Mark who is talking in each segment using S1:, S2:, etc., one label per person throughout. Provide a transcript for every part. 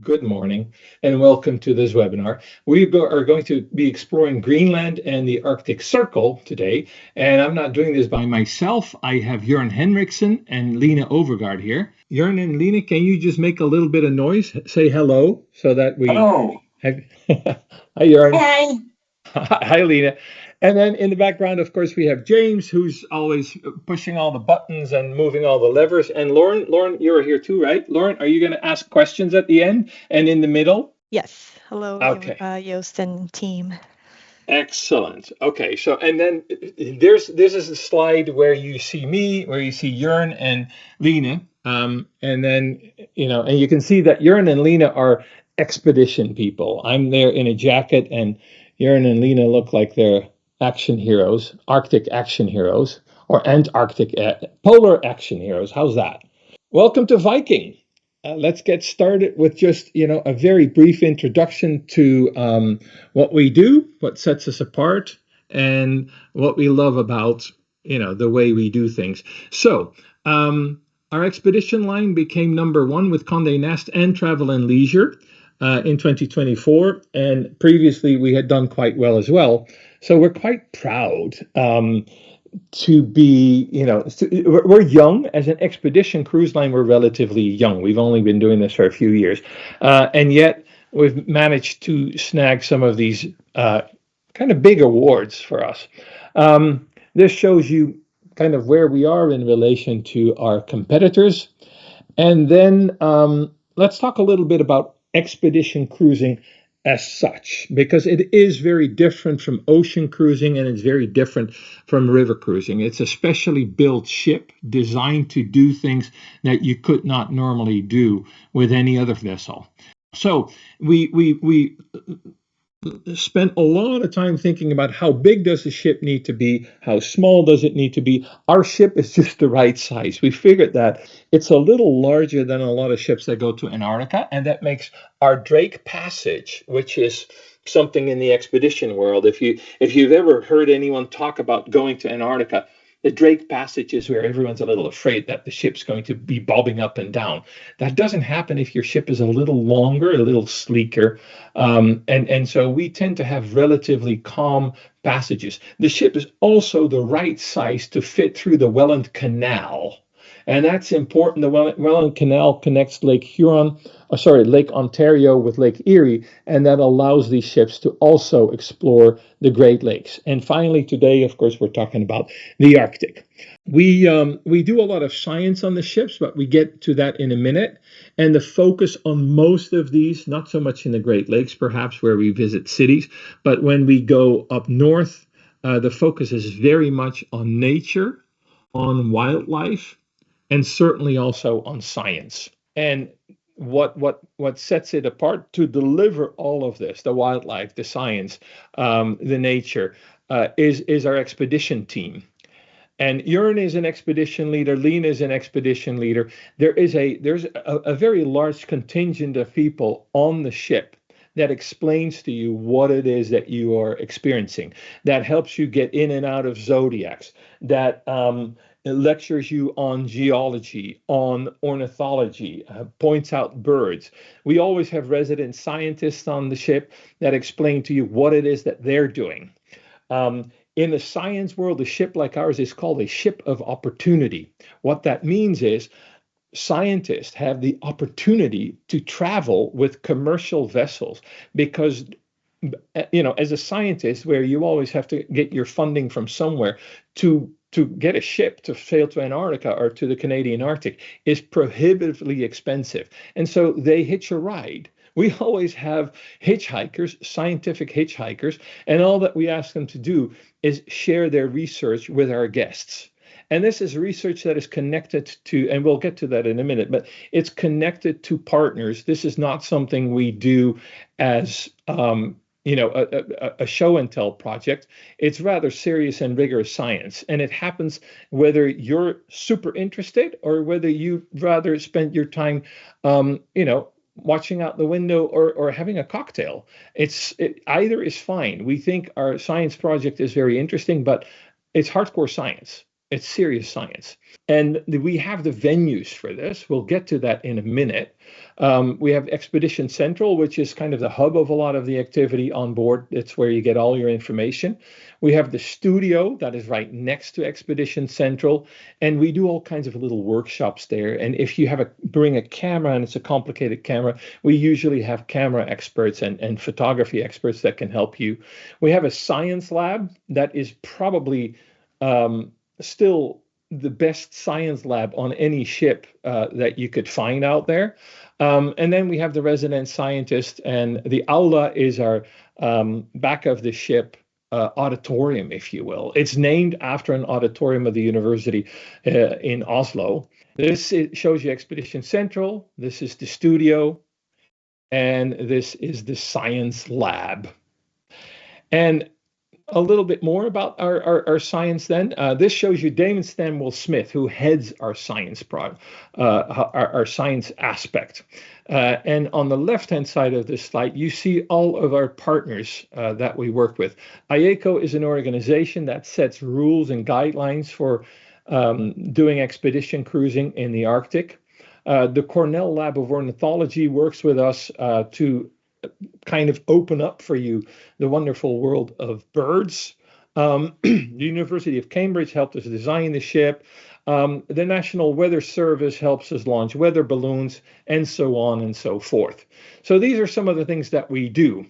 S1: Good morning, and welcome to this webinar. Are going to be exploring Greenland and the Arctic Circle today, and I'm not doing this by myself. I have Jörn Henriksen and Lena Overgaard here. Jörn and Lena, can you just make a little bit of noise? Say hello so that we
S2: Hello.
S1: have... Hi, Jörn.
S2: Hi.
S1: Hi, Lena. And then in the background, of course, we have James, who's always pushing all the buttons and moving all the levers. And Lauren, you're here too, right? Lauren, are you going to ask questions at the end and in the middle?
S3: Yes. Hello,
S1: Okay.
S3: Joost and team.
S1: Excellent. Okay, so and then this is a slide where you see me, where you see Jörn and Lena, and then and you can see that Jörn and Lena are expedition people. I'm there in a jacket, and Jörn and Lena look like they're action heroes, Arctic action heroes, or Antarctic polar action heroes. How's that? Welcome to Viking. Let's get started with just a very brief introduction to what we do, what sets us apart, and what we love about the way we do things. So our expedition line became number one with Condé Nast and Travel and Leisure in 2024, and previously we had done quite well as well. So we're quite proud. To be, we're young as an expedition cruise line. We're relatively young. We've only been doing this for a few years, and yet we've managed to snag some of these kind of big awards for us. This shows you kind of where we are in relation to our competitors, and then let's talk a little bit about expedition cruising as such, because it is very different from ocean cruising and it's very different from river cruising. It's a specially built ship designed to do things that you could not normally do with any other vessel. So we spent a lot of time thinking about how big does the ship need to be, how small does it need to be. Our ship is just the right size. We figured that it's a little larger than a lot of ships that go to Antarctica, and that makes our Drake Passage, which is something in the expedition world. If you've ever heard anyone talk about going to Antarctica, the Drake Passage is where everyone's a little afraid that the ship's going to be bobbing up and down. That doesn't happen if your ship is a little longer, a little sleeker. And so we tend to have relatively calm passages. The ship is also the right size to fit through the Welland Canal. And that's important. The Welland Canal connects Lake Ontario with Lake Erie, and that allows these ships to also explore the Great Lakes. And finally, today, of course, we're talking about the Arctic. We do a lot of science on the ships, but we get to that in a minute. And the focus on most of these, not so much in the Great Lakes, perhaps where we visit cities, but when we go up north, the focus is very much on nature, on wildlife, and certainly also on science. And what sets it apart to deliver all of this, the wildlife, the science, the nature, is our expedition team. And Jörn is an expedition leader. Lena is an expedition leader. There's a very large contingent of people on the ship that explains to you what it is that you are experiencing, that helps you get in and out of zodiacs, that lectures you on geology, on ornithology, points out birds. We always have resident scientists on the ship that explain to you what it is that they're doing. In the science world, a ship like ours is called a ship of opportunity. What that means is scientists have the opportunity to travel with commercial vessels because as a scientist, where you always have to get your funding from somewhere to get a ship to sail to Antarctica or to the Canadian Arctic is prohibitively expensive. And so they hitch a ride. We always have hitchhikers, scientific hitchhikers, and all that we ask them to do is share their research with our guests. And this is research that is connected to, and we'll get to that in a minute, but it's connected to partners. This is not something we do as a show and tell project. It's rather serious and rigorous science. And it happens whether you're super interested or whether you'd rather spend your time, watching out the window or having a cocktail. Either is fine. We think our science project is very interesting, but it's hardcore science. It's serious science. And we have the venues for this. We'll get to that in a minute. We have Expedition Central, which is kind of the hub of a lot of the activity on board. It's where you get all your information. We have the studio that is right next to Expedition Central, and we do all kinds of little workshops there. And if you bring a camera and it's a complicated camera, we usually have camera experts and photography experts that can help you. We have a science lab that is probably still the best science lab on any ship that you could find out there. And then we have the resident scientist, and the aula is our back of the ship auditorium, if you will. It's named after an auditorium of the university in Oslo. This shows you Expedition Central. This is the studio, and this is the science lab. And a little bit more about our science then. This shows you Damon Stanwell Smith, who heads our science our science aspect. And on the left-hand side of this slide, you see all of our partners that we work with. IECO is an organization that sets rules and guidelines for doing expedition cruising in the Arctic. The Cornell Lab of Ornithology works with us to kind of open up for you the wonderful world of birds. The University of Cambridge helped us design the ship. The National Weather Service helps us launch weather balloons, and so on and so forth. So these are some of the things that we do.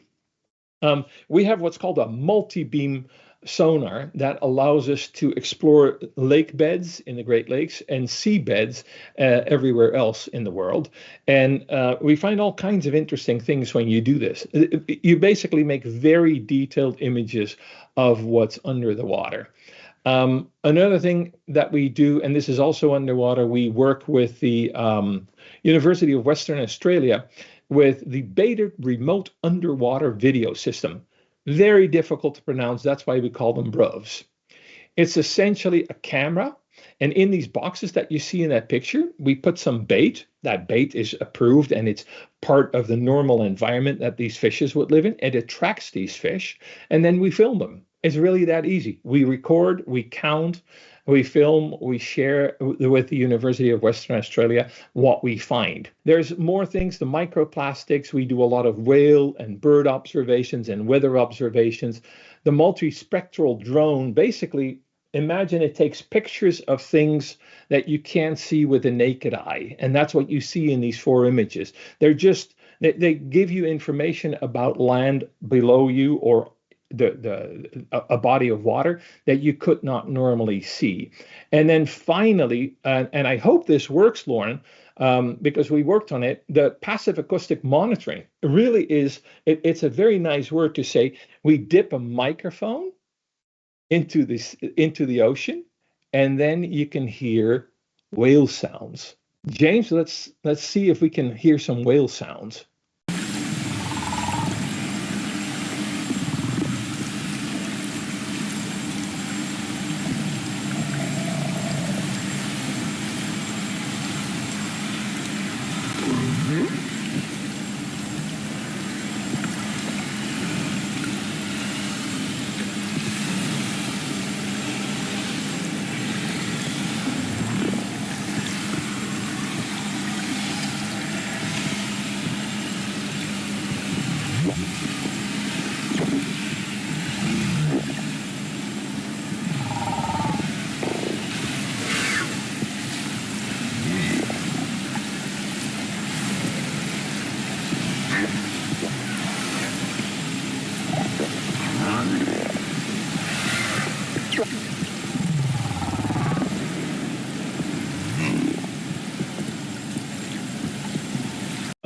S1: We have what's called a multi-beam sonar that allows us to explore lake beds in the Great Lakes and sea beds everywhere else in the world. And we find all kinds of interesting things when you do this. You basically make very detailed images of what's under the water. Another thing that we do, and this is also underwater, we work with the University of Western Australia with the Beta Remote Underwater Video System. Very difficult to pronounce. That's why we call them BRUVs. It's essentially a camera. And in these boxes that you see in that picture, we put some bait. That bait is approved and it's part of the normal environment that these fishes would live in. It attracts these fish and then we film them. It's really that easy. We record, we count, we film, we share with the University of Western Australia what we find. There's more things, the microplastics. We do a lot of whale and bird observations and weather observations. The multispectral drone, basically, imagine it takes pictures of things that you can't see with the naked eye. And that's what you see in these 4 images. They give you information about land below you or a body of water that you could not normally see. And then finally, and I hope this works, Lauren, because we worked on it, the passive acoustic monitoring really is, it's a very nice word to say, we dip a microphone into the ocean, and then you can hear whale sounds. James, let's see if we can hear some whale sounds.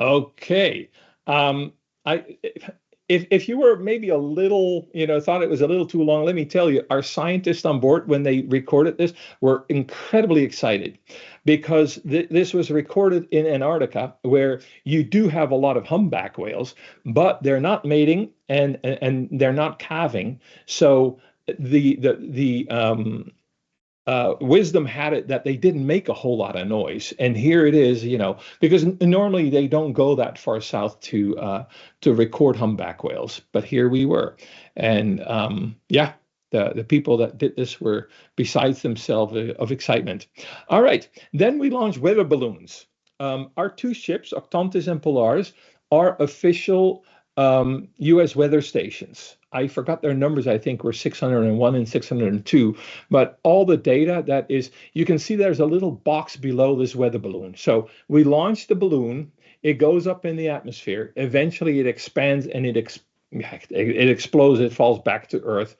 S1: Okay. If you were maybe a little, thought it was a little too long, let me tell you, our scientists on board, when they recorded this, were incredibly excited because this was recorded in Antarctica, where you do have a lot of humpback whales, but they're not mating and they're not calving. So the wisdom had it that they didn't make a whole lot of noise, and here it is, because normally they don't go that far south to record humpback whales, but here we were, and yeah, The people that did this were besides themselves of excitement. All right, then we launched weather balloons. Our two ships, Octantis and Polaris, are official U.S. weather stations. I forgot their numbers. I think were 601 and 602. But all the data that is, you can see there's a little box below this weather balloon. So we launched the balloon. It goes up in the atmosphere. Eventually, it expands and it explodes. It falls back to Earth.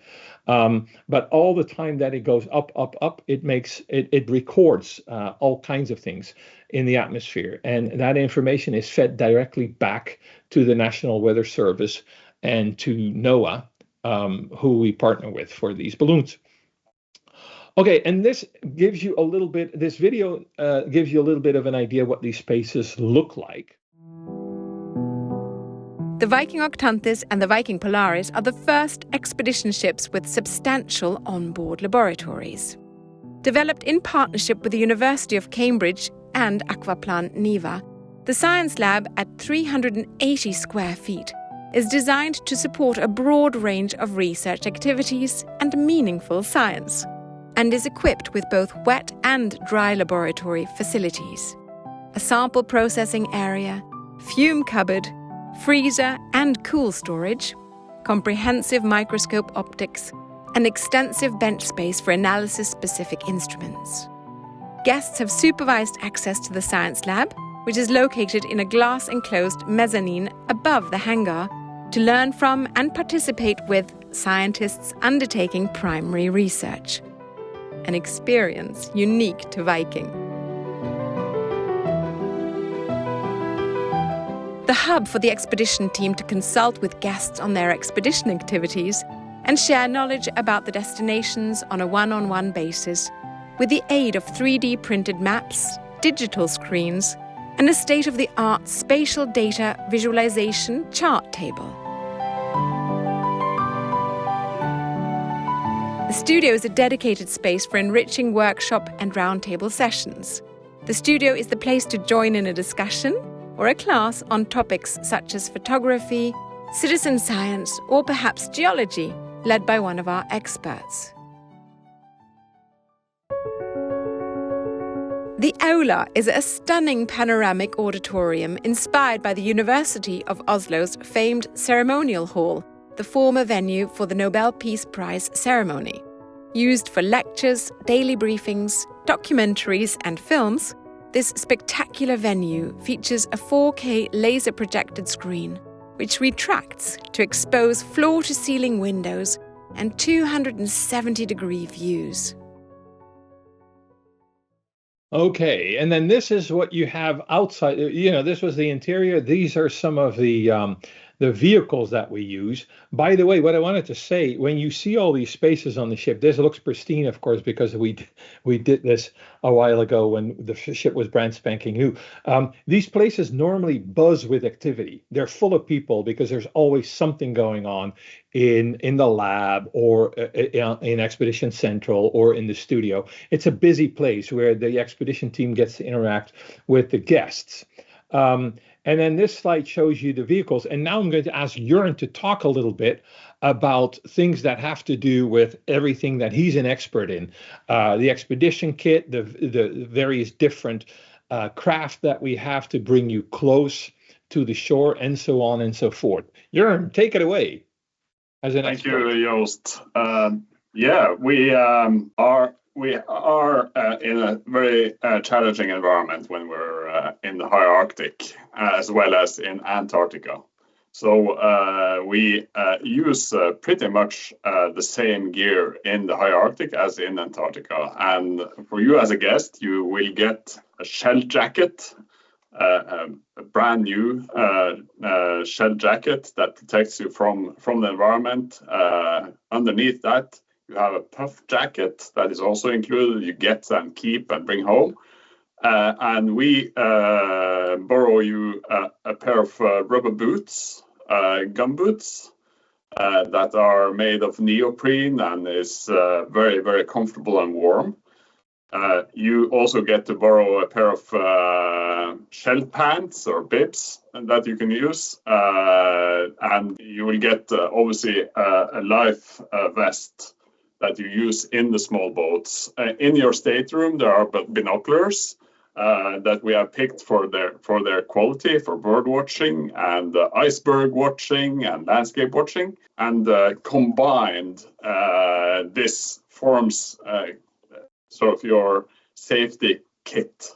S1: But all the time that it goes up, up, up, it records all kinds of things in the atmosphere, and that information is fed directly back to the National Weather Service and to NOAA, who we partner with for these balloons. Okay, and this gives you a little bit. This video gives you a little bit of an idea what these spaces look like.
S2: The Viking Octantis and the Viking Polaris are the first expedition ships with substantial onboard laboratories. Developed in partnership with the University of Cambridge and Aquaplan Niva, the science lab at 380 square feet is designed to support a broad range of research activities and meaningful science, and is equipped with both wet and dry laboratory facilities, a sample processing area, fume cupboard, freezer and cool storage, comprehensive microscope optics, and extensive bench space for analysis-specific instruments. Guests have supervised access to the science lab, which is located in a glass-enclosed mezzanine above the hangar, to learn from and participate with scientists undertaking primary research. An experience unique to Viking. The hub for the expedition team to consult with guests on their expedition activities and share knowledge about the destinations on a one-on-one basis with the aid of 3D printed maps, digital screens, and a state-of-the-art spatial data visualization chart table. The studio is a dedicated space for enriching workshop and roundtable sessions. The studio is the place to join in a discussion or a class on topics such as photography, citizen science, or perhaps geology, led by one of our experts. The Aula is a stunning panoramic auditorium inspired by the University of Oslo's famed ceremonial hall, the former venue for the Nobel Peace Prize ceremony. Used for lectures, daily briefings, documentaries, and films, this spectacular venue features a 4K laser projected screen, which retracts to expose floor-to-ceiling windows and 270-degree views.
S1: Okay, and then this is what you have outside. This was the interior. These are some of the vehicles that we use. By the way, what I wanted to say, when you see all these spaces on the ship, this looks pristine, of course, because we did this a while ago when the ship was brand spanking new. These places normally buzz with activity. They're full of people because there's always something going on in the lab or in Expedition Central or in the studio. It's a busy place where the expedition team gets to interact with the guests. And then this slide shows you the vehicles. And now I'm going to ask Jörn to talk a little bit about things that have to do with everything that he's an expert in. The expedition kit, the various different craft that we have to bring you close to the shore, and so on and so forth. Jörn, take it away. As an
S4: Thank
S1: expert.
S4: you, Joost. We are in a very challenging environment when we're in the high Arctic, as well as in Antarctica. So we use pretty much the same gear in the high Arctic as in Antarctica. And for you as a guest, you will get a shell jacket, a brand new shell jacket that protects you from the environment. Underneath that, you have a puff jacket that is also included. You get and keep and bring home. And we borrow you a pair of rubber boots, gum boots, that are made of neoprene and is very, very comfortable and warm. You also get to borrow a pair of shell pants or bibs that you can use. And you will get, obviously, a life vest that you use in the small boats. In your stateroom, there are binoculars that we have picked for their quality, for bird watching and iceberg watching and landscape watching. And combined, this forms sort of your safety kit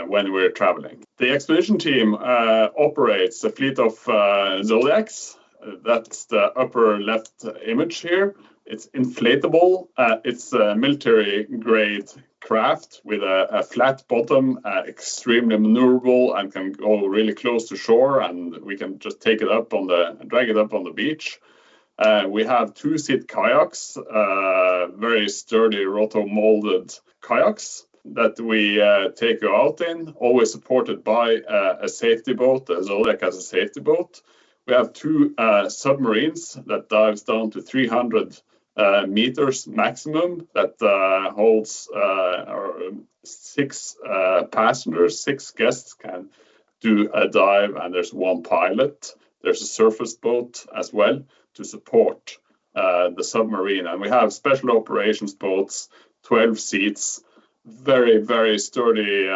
S4: when we're traveling. The expedition team operates a fleet of Zodiacs. That's the upper left image here. It's inflatable. It's a military-grade craft with a flat bottom, extremely maneuverable, and can go really close to shore. And we can just drag it up on the beach. We have 2-seat kayaks, very sturdy roto-molded kayaks that we take you out in, always supported by a safety boat. Zodiac has a safety boat. We have 2 submarines that dives down to 300 meters maximum, that holds 6 passengers, 6 guests can do a dive, and there's 1 pilot. There's a surface boat as well to support the submarine. And we have special operations boats, 12 seats, very, very sturdy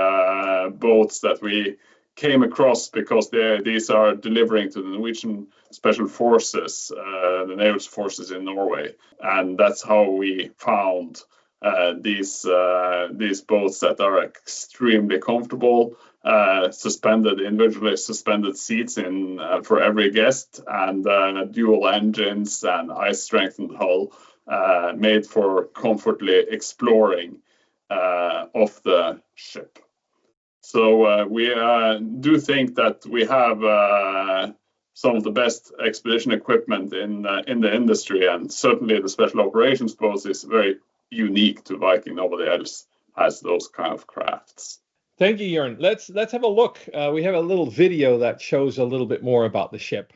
S4: boats that we came across because these are delivering to the Norwegian Special Forces, the naval forces in Norway. And that's how we found these boats that are extremely comfortable, individually suspended seats in for every guest, and dual engines and ice-strengthened hull, made for comfortably exploring of the ship. So we do think that we have some of the best expedition equipment in the industry, and certainly the special operations boat is very unique to Viking. Nobody else has those kind of crafts.
S1: Thank you, Jørn. Let's have a look. We have a little video that shows a little bit more about the ship.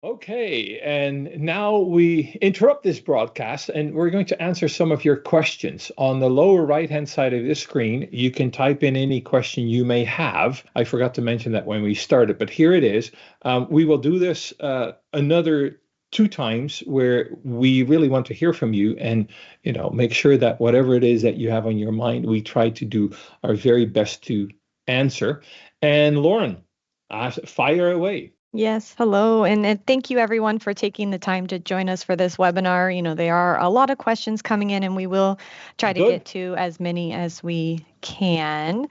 S1: Okay, and now we interrupt this broadcast and we're going to answer some of your questions. On the lower right-hand side of this screen, you can type in any question you may have. I forgot to mention that when we started, but here it is. We will do this another 2 times where we really want to hear from you and, make sure that whatever it is that you have on your mind, we try to do our very best to answer. And Lauren, fire away.
S3: Yes, hello, and thank you everyone for taking the time to join us for this webinar. There are a lot of questions coming in, and we will try to get to as many as we can.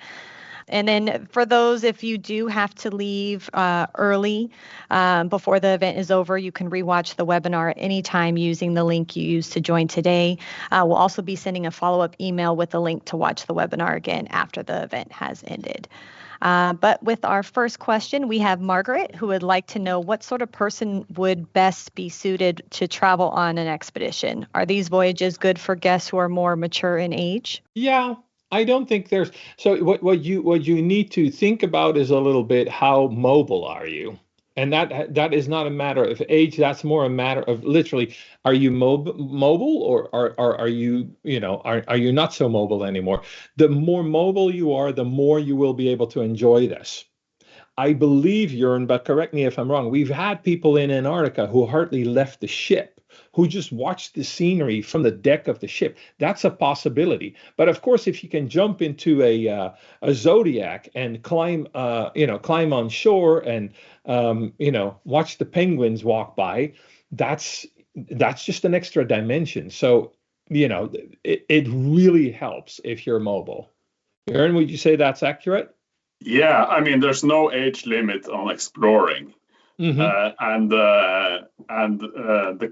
S3: And then for those, if you do have to leave early before the event is over, you can rewatch the webinar at any time using the link you used to join today. We'll also be sending a follow-up email with a link to watch the webinar again after the event has ended. But with our first question, we have Margaret, who would like to know what sort of person would best be suited to travel on an expedition. Are these voyages good for guests who are more mature in age?
S1: Yeah, I don't think there's. So what you need to think about is a little bit, how mobile are you? And that is not a matter of age. That's more a matter of literally, are you mobile, or are you, are you not so mobile anymore? The more mobile you are, the more you will be able to enjoy this. I believe, Jörn, but correct me if I'm wrong, we've had people in Antarctica who hardly left the ship, who just watched the scenery from the deck of the ship. That's a possibility. But of course, if you can jump into a Zodiac and climb on shore and watch the penguins walk by, that's just an extra dimension. So it really helps if you're mobile. Jörn, would you say that's accurate?
S4: Yeah, I mean, there's no age limit on exploring. And the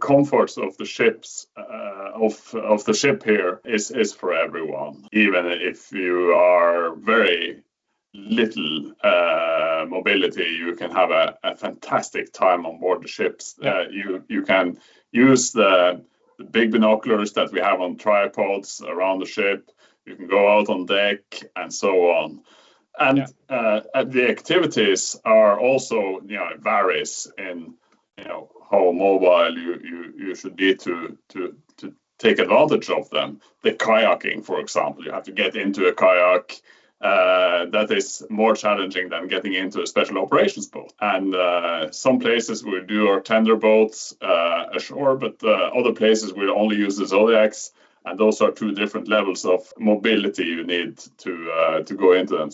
S4: comforts of the ships of the ship here is for everyone, even if you are very little mobility. You can have a fantastic time on board the ships. You can use the big binoculars that we have on tripods around the ship. You can go out on deck and so on. And the activities are also, it varies in, how mobile you should be to take advantage of them. The kayaking, for example, you have to get into a kayak. That is more challenging than getting into a special operations boat. And some places we do our tender boats ashore, but other places we'll only use the Zodiacs. And those are two different levels of mobility you need to go into them.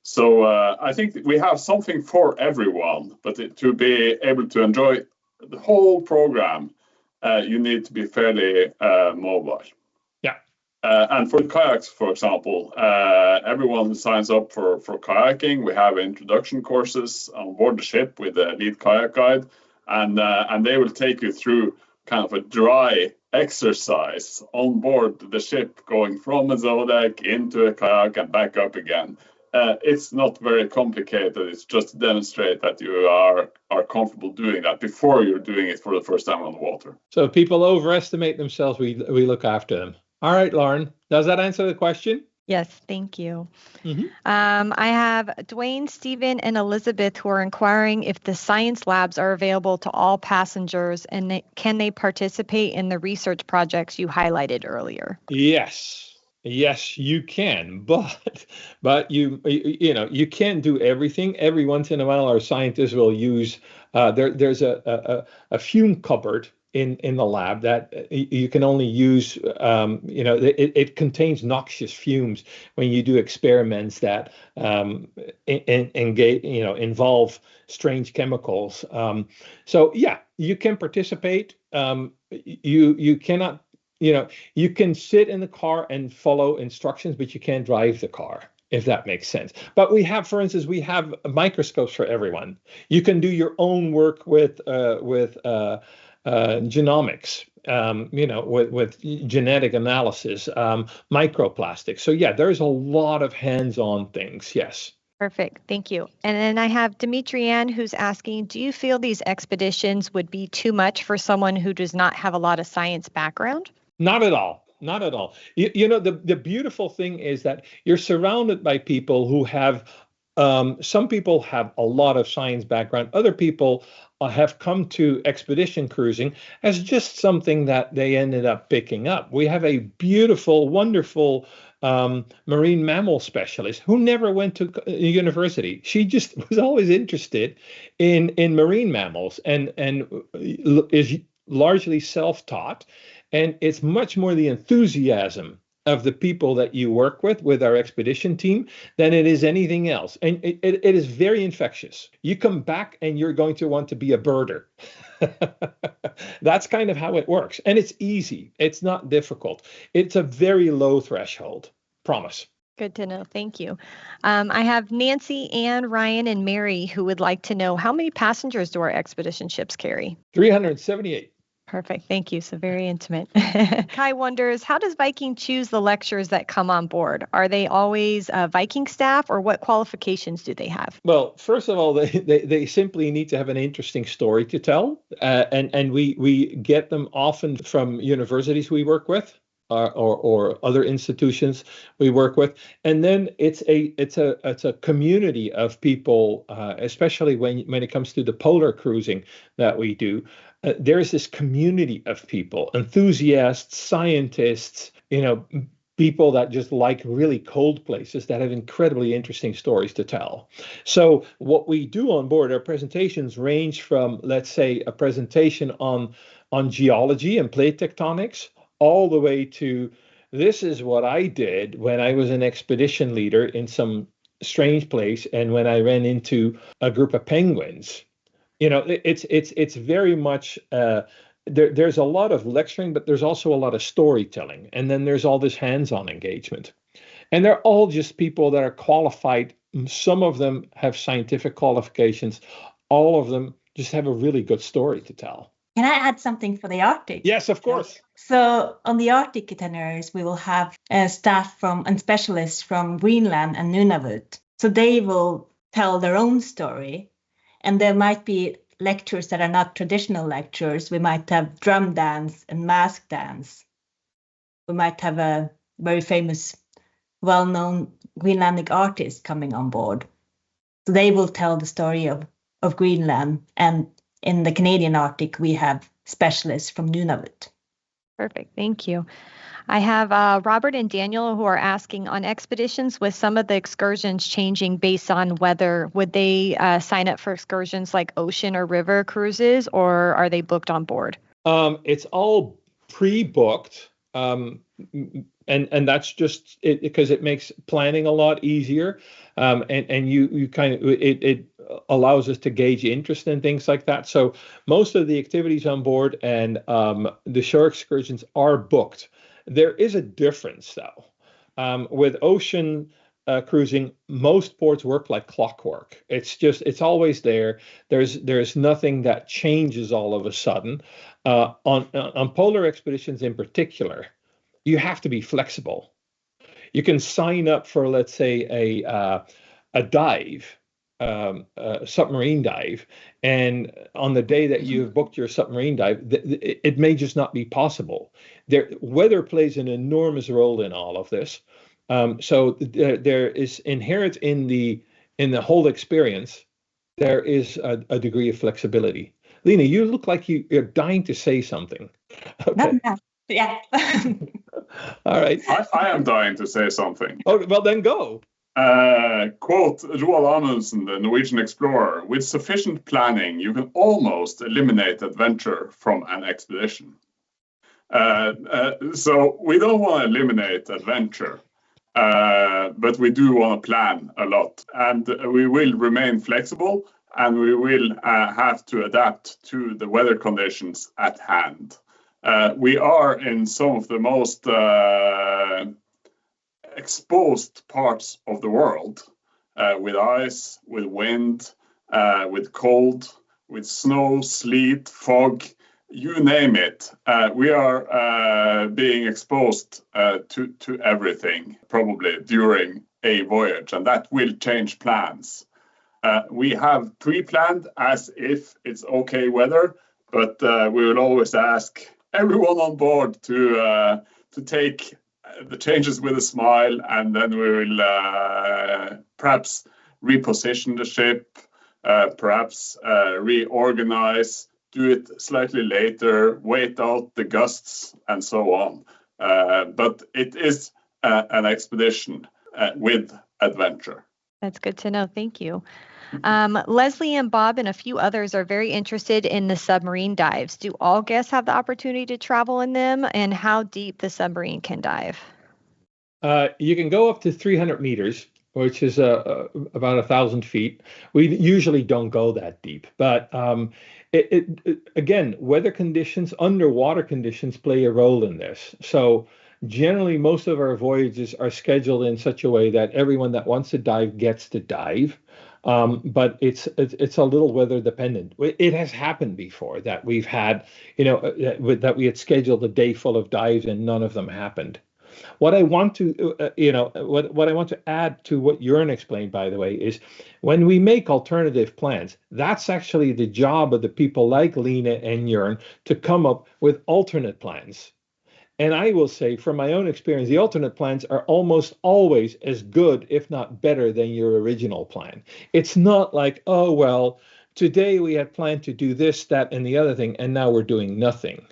S4: So I think we have something for everyone, but to be able to enjoy the whole program, you need to be fairly mobile.
S1: Yeah.
S4: And for kayaks, for example, everyone who signs up for kayaking, we have introduction courses on board the ship with a lead kayak guide, and they will take you through kind of a dry exercise on board the ship, going from a Zodiac into a kayak and back up again. It's not very complicated. It's just to demonstrate that you are comfortable doing that before you're doing it for the first time on the water.
S1: So if people overestimate themselves, we look after them. All right, Lauren, does that answer the question?
S3: Yes, thank you. I have Dwayne, Stephen, and Elizabeth who are inquiring if the science labs are available to all passengers, and can they participate in the research projects you highlighted earlier?
S1: Yes, you can, but you can't do everything. Every once in a while, our scientists will use there's a fume cupboard in the lab that you can only use, it contains noxious fumes when you do experiments that involve strange chemicals. So yeah, you can participate. You cannot, you can sit in the car and follow instructions, but you can't drive the car, if that makes sense. But we have, for instance, microscopes for everyone. You can do your own work with genomics, with genetic analysis, microplastics. So yeah, there's a lot of hands-on things. Yes.
S3: Perfect. Thank you. And then I have Dimitri Ann who's asking, do you feel these expeditions would be too much for someone who does not have a lot of science background?
S1: Not at all. Not at all. The beautiful thing is that you're surrounded by people who have, some people have a lot of science background. Other people have come to expedition cruising as just something that they ended up picking up. We have a beautiful, wonderful marine mammal specialist who never went to university. She just was always interested in marine mammals and is largely self-taught. And it's much more the enthusiasm of the people that you work with our expedition team, than it is anything else. And it is very infectious. You come back and you're going to want to be a birder. That's kind of how it works. And it's easy. It's not difficult. It's a very low threshold. Promise.
S3: Good to know. Thank you. I have Nancy, Ann, Ryan, and Mary who would like to know, how many passengers do our expedition ships carry?
S1: 378.
S3: Perfect. Thank you. So very intimate. Kai wonders, how does Viking choose the lecturers that come on board? Are they always Viking staff, or what qualifications do they have?
S1: Well, first of all, they simply need to have an interesting story to tell. And we get them often from universities we work with. or other institutions we work with, and then it's a community of people, especially when it comes to the polar cruising that we do. There's this community of people, enthusiasts, scientists, people that just like really cold places that have incredibly interesting stories to tell. So what we do on board, our presentations range from, let's say, a presentation on geology and plate tectonics, all the way to this is what I did when I was an expedition leader in some strange place and when I ran into a group of penguins. It's very much there's a lot of lecturing, but there's also a lot of storytelling, and then there's all this hands-on engagement, and they're all just people that are qualified. Some of them have scientific qualifications. All of them just have a really good story to tell.
S5: Can I add something for the Arctic?
S1: Yes, of course.
S5: So on the Arctic itineraries, we will have staff and specialists from Greenland and Nunavut. So they will tell their own story, and there might be lectures that are not traditional lectures. We might have drum dance and mask dance. We might have a very famous, well-known Greenlandic artist coming on board. So they will tell the story of Greenland, and in the Canadian Arctic, we have specialists from Nunavut.
S3: Perfect. Thank you. I have Robert and Daniel who are asking, on expeditions with some of the excursions changing based on weather, would they sign up for excursions like ocean or river cruises, or are they booked on board?
S1: It's all pre-booked. And that's just it, because it makes planning a lot easier. And you kind of, it allows us to gauge interest in things like that. So most of the activities on board and the shore excursions are booked. There is a difference though. With ocean cruising, most ports work like clockwork. It's always there. There's nothing that changes all of a sudden. On polar expeditions in particular, you have to be flexible. You can sign up for, let's say, a dive, a submarine dive, and on the day that you've booked your submarine dive, it may just not be possible. Weather plays an enormous role in all of this. So there is inherent in the whole experience, there is a degree of flexibility. Lena, you look like you're dying to say something. Okay.
S5: Yeah.
S1: All right.
S4: I am dying to say something.
S1: Oh, well, then go.
S4: Quote Roald Amundsen, the Norwegian explorer, with sufficient planning, you can almost eliminate adventure from an expedition. So we don't want to eliminate adventure, but we do want to plan a lot. And we will remain flexible, and we will have to adapt to the weather conditions at hand. We are in some of the most exposed parts of the world, with ice, with wind, with cold, with snow, sleet, fog, you name it. We are being exposed to everything, probably during a voyage, and that will change plans. We have pre-planned as if it's okay weather, but we will always ask everyone on board to take the changes with a smile, and then we will perhaps reposition the ship, perhaps reorganize, do it slightly later, wait out the gusts, and so on. But it is an expedition with adventure.
S3: That's good to know. Thank you. Leslie and Bob and a few others are very interested in the submarine dives. Do all guests have the opportunity to travel in them, and how deep the submarine can dive?
S1: You can go up to 300 meters, which is about 1,000 feet. We usually don't go that deep, but again, weather conditions, underwater conditions play a role in this. So generally, most of our voyages are scheduled in such a way that everyone that wants to dive gets to dive. But it's a little weather dependent. It has happened before that we've had, that we had scheduled a day full of dives and none of them happened. What I want to, what I want to add to what Jörn explained, by the way, is when we make alternative plans, that's actually the job of the people like Lena and Jörn to come up with alternate plans. And I will say, from my own experience, the alternate plans are almost always as good, if not better, than your original plan. It's not like, oh, well, today we had planned to do this, that, and the other thing, and now we're doing nothing.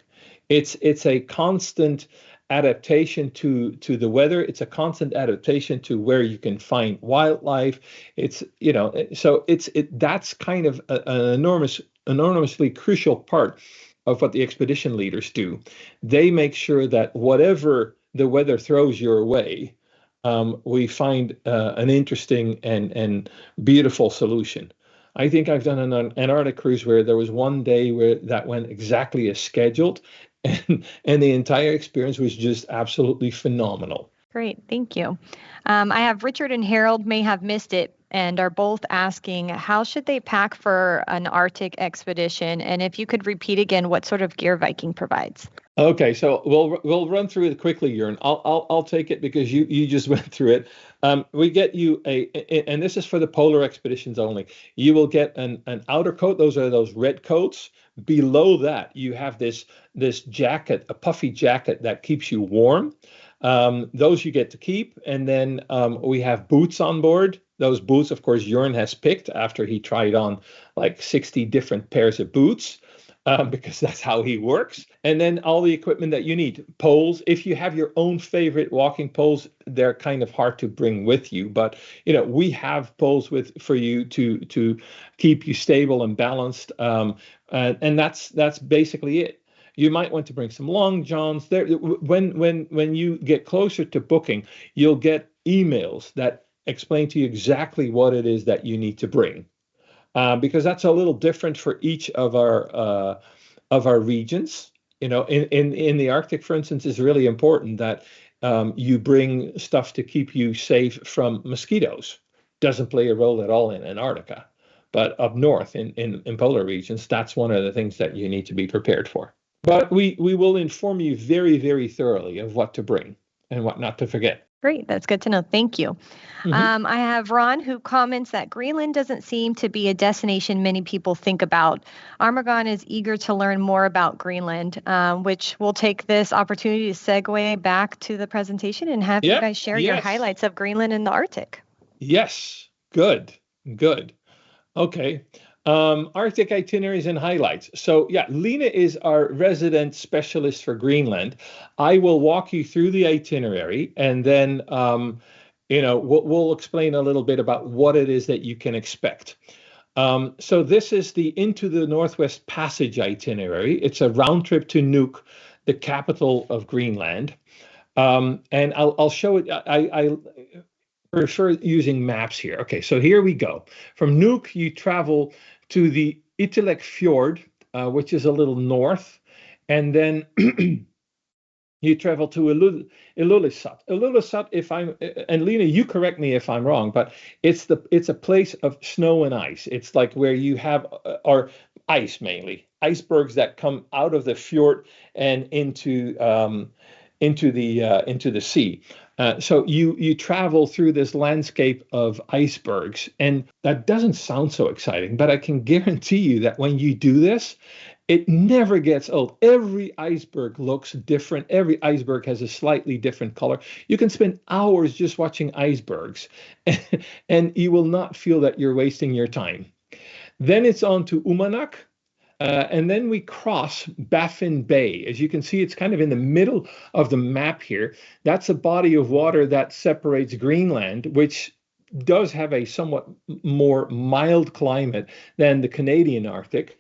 S1: It's a constant adaptation to the weather. It's a constant adaptation to where you can find wildlife. It's, so that's kind of an enormously crucial part of what the expedition leaders do. They make sure that whatever the weather throws your way, we find an interesting and beautiful solution. I think I've done an Antarctic cruise where there was one day where that went exactly as scheduled, and the entire experience was just absolutely phenomenal.
S3: Great, thank you. I have Richard and Harold may have missed it and are both asking, how should they pack for an Arctic expedition? And if you could repeat again, what sort of gear Viking provides?
S1: Okay, so we'll run through it quickly, Jörn. I'll take it because you just went through it. We get you and this is for the polar expeditions only. You will get an outer coat. Those are those red coats. Below that, you have this jacket, a puffy jacket that keeps you warm. Those you get to keep, and then we have boots on board. Those boots, of course, Jörn has picked after he tried on like 60 different pairs of boots. Because that's how he works. And then all the equipment that you need. Poles, if you have your own favorite walking poles, they're kind of hard to bring with you. But, we have poles for you to keep you stable and balanced. And that's basically it. You might want to bring some long johns. There, when you get closer to booking, you'll get emails that explain to you exactly what it is that you need to bring. Because that's a little different for each of our regions. In the Arctic, for instance, it's really important that you bring stuff to keep you safe from mosquitoes. Doesn't play a role at all in Antarctica, but up north in polar regions, that's one of the things that you need to be prepared for. But we will inform you very, very thoroughly of what to bring and what not to forget.
S3: Great. That's good to know. Thank you. Mm-hmm. I have Ron who comments that Greenland doesn't seem to be a destination many people think about. Armagon is eager to learn more about Greenland, which will take this opportunity to segue back to the presentation and have you guys share your highlights of Greenland and the Arctic.
S1: Yes. Good. Okay. Arctic itineraries and highlights. So Lena is our resident specialist for Greenland. I will walk you through the itinerary, and then we'll explain a little bit about what it is that you can expect. So this is the Into the Northwest Passage itinerary. It's a round trip to Nuuk, the capital of Greenland. And I'll show it. I prefer using maps here. Okay, so here we go. From Nuuk, you travel to the Ilulissat Fjord, which is a little north, and then you travel to Ilulissat. Ilulissat, and Lena, you correct me if I'm wrong, but it's a place of snow and ice. It's like where you have or ice mainly, icebergs that come out of the fjord and into the sea. So you travel through this landscape of icebergs, and that doesn't sound so exciting, but I can guarantee you that when you do this, it never gets old. Every iceberg looks different. Every iceberg has a slightly different color. You can spend hours just watching icebergs, and you will not feel that you're wasting your time. Then it's on to Uummannaq. And then we cross Baffin Bay. As you can see, it's kind of in the middle of the map here. That's a body of water that separates Greenland, which does have a somewhat more mild climate than the Canadian Arctic.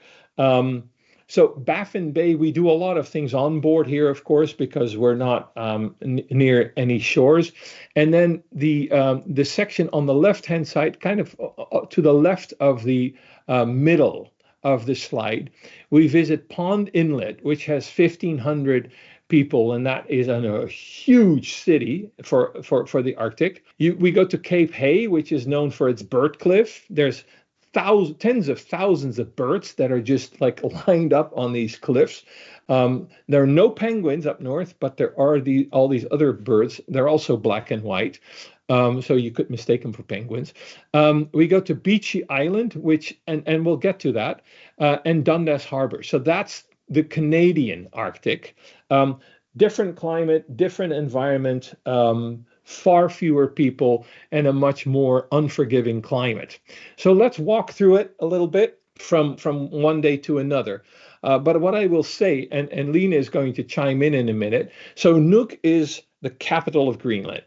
S1: So Baffin Bay, we do a lot of things on board here, of course, because we're not near any shores. And then the section on the left-hand side, kind of to the left of the middle of the slide, we visit Pond Inlet, which has 1,500 people, and that is a huge city for the Arctic. We go to Cape Hay, which is known for its bird cliff. There's tens of thousands of birds that are just like lined up on these cliffs. There are no penguins up north, but there are all these other birds. They're also black and white. So you could mistake them for penguins. We go to Beechy Island, which, and we'll get to that, and Dundas Harbor. So that's the Canadian Arctic. different climate, different environment, far fewer people, and a much more unforgiving climate. So let's walk through it a little bit from one day to another. But what I will say, and Lena is going to chime in a minute. So Nuuk is the capital of Greenland,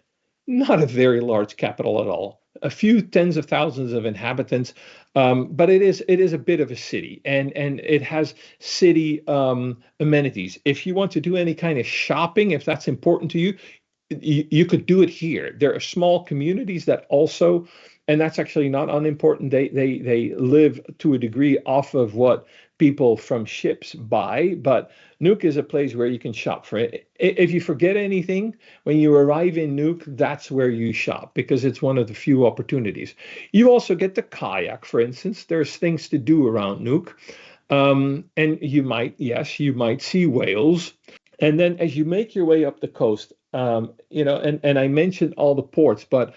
S1: not a very large capital at all. A few tens of thousands of inhabitants, but it is a bit of a city, and it has city amenities. If you want to do any kind of shopping, if that's important to you, you could do it here. There are small communities that also, and that's actually not unimportant. They live to a degree off of what people from ships buy, but Nuuk is a place where you can shop for it. If you forget anything, when you arrive in Nuuk, that's where you shop because it's one of the few opportunities. You also get the kayak, for instance. There's things to do around Nuuk. And you might see whales. And then as you make your way up the coast, and I mentioned all the ports, but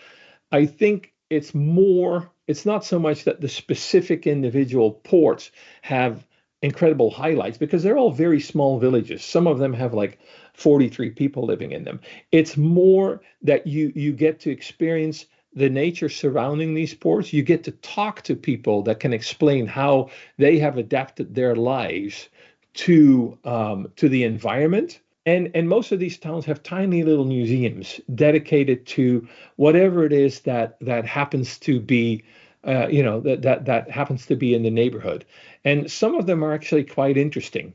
S1: I think it's not so much that the specific individual ports have incredible highlights because they're all very small villages. Some of them have like 43 people living in them. It's more that you get to experience the nature surrounding these ports. You get to talk to people that can explain how they have adapted their lives to the environment. And most of these towns have tiny little museums dedicated to whatever it is that happens to be, that happens to be in the neighborhood. And some of them are actually quite interesting.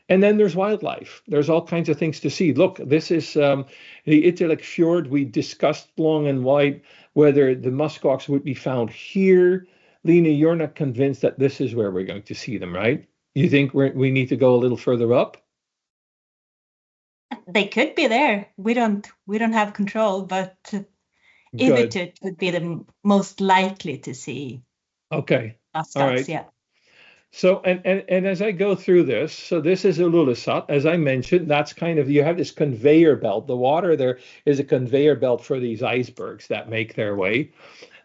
S1: And then there's wildlife. There's all kinds of things to see. Look, this is the Ilulissat Fjord. We discussed long and wide whether the muskox would be found here. Lena, you're not convinced that this is where we're going to see them, right? You think we need to go a little further up?
S5: They could be there. We don't have control, but Ilulissat would be the most likely to see.
S1: Okay.
S5: Muskox,
S1: all right.
S5: Yeah.
S1: So and as I go through this, so this is Ilulissat, as I mentioned. That's kind of, you have this conveyor belt. The water there is a conveyor belt for these icebergs that make their way.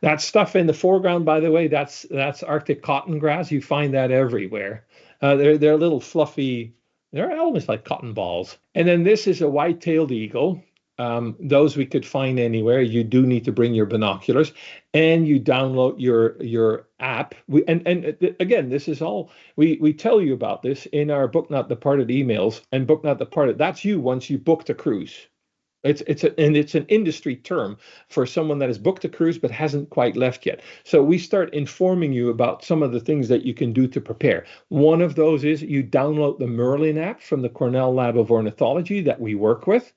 S1: That stuff in the foreground, by the way, that's Arctic cotton grass. You find that everywhere. They're little fluffy. They're almost like cotton balls. And then this is a white-tailed eagle. Those we could find anywhere. You do need to bring your binoculars, and you download your app. And again, this is all we tell you about this in our Book Not Departed emails. And Book Not Departed, that's you once you booked a cruise. It's an industry term for someone that has booked a cruise but hasn't quite left yet. So we start informing you about some of the things that you can do to prepare. One of those is you download the Merlin app from the Cornell Lab of Ornithology that we work with.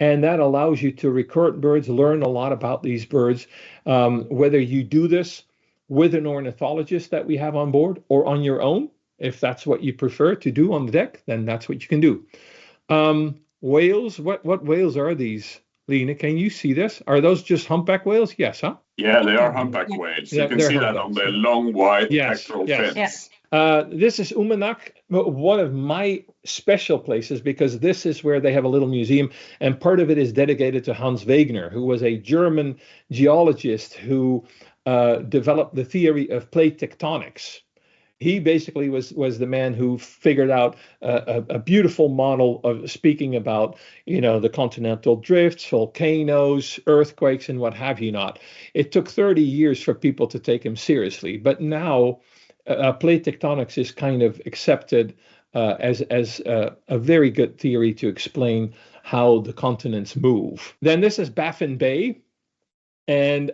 S1: And that allows you to record birds, learn a lot about these birds, whether you do this with an ornithologist that we have on board or on your own. If that's what you prefer to do on the deck, then that's what you can do. Whales, what whales are these? Lena, can you see this? Are those just humpback whales? Yes, huh?
S4: Yeah, they are humpback whales. You can see that on the long white pectoral fins.
S5: Yes.
S1: This is Uummannaq, one of my special places because this is where they have a little museum, and part of it is dedicated to Hans Wegener, who was a German geologist who developed the theory of plate tectonics. He basically was the man who figured out a beautiful model of speaking about, the continental drifts, volcanoes, earthquakes, and what have you not. It took 30 years for people to take him seriously, but now plate tectonics is kind of accepted as a very good theory to explain how the continents move. Then this is Baffin Bay, and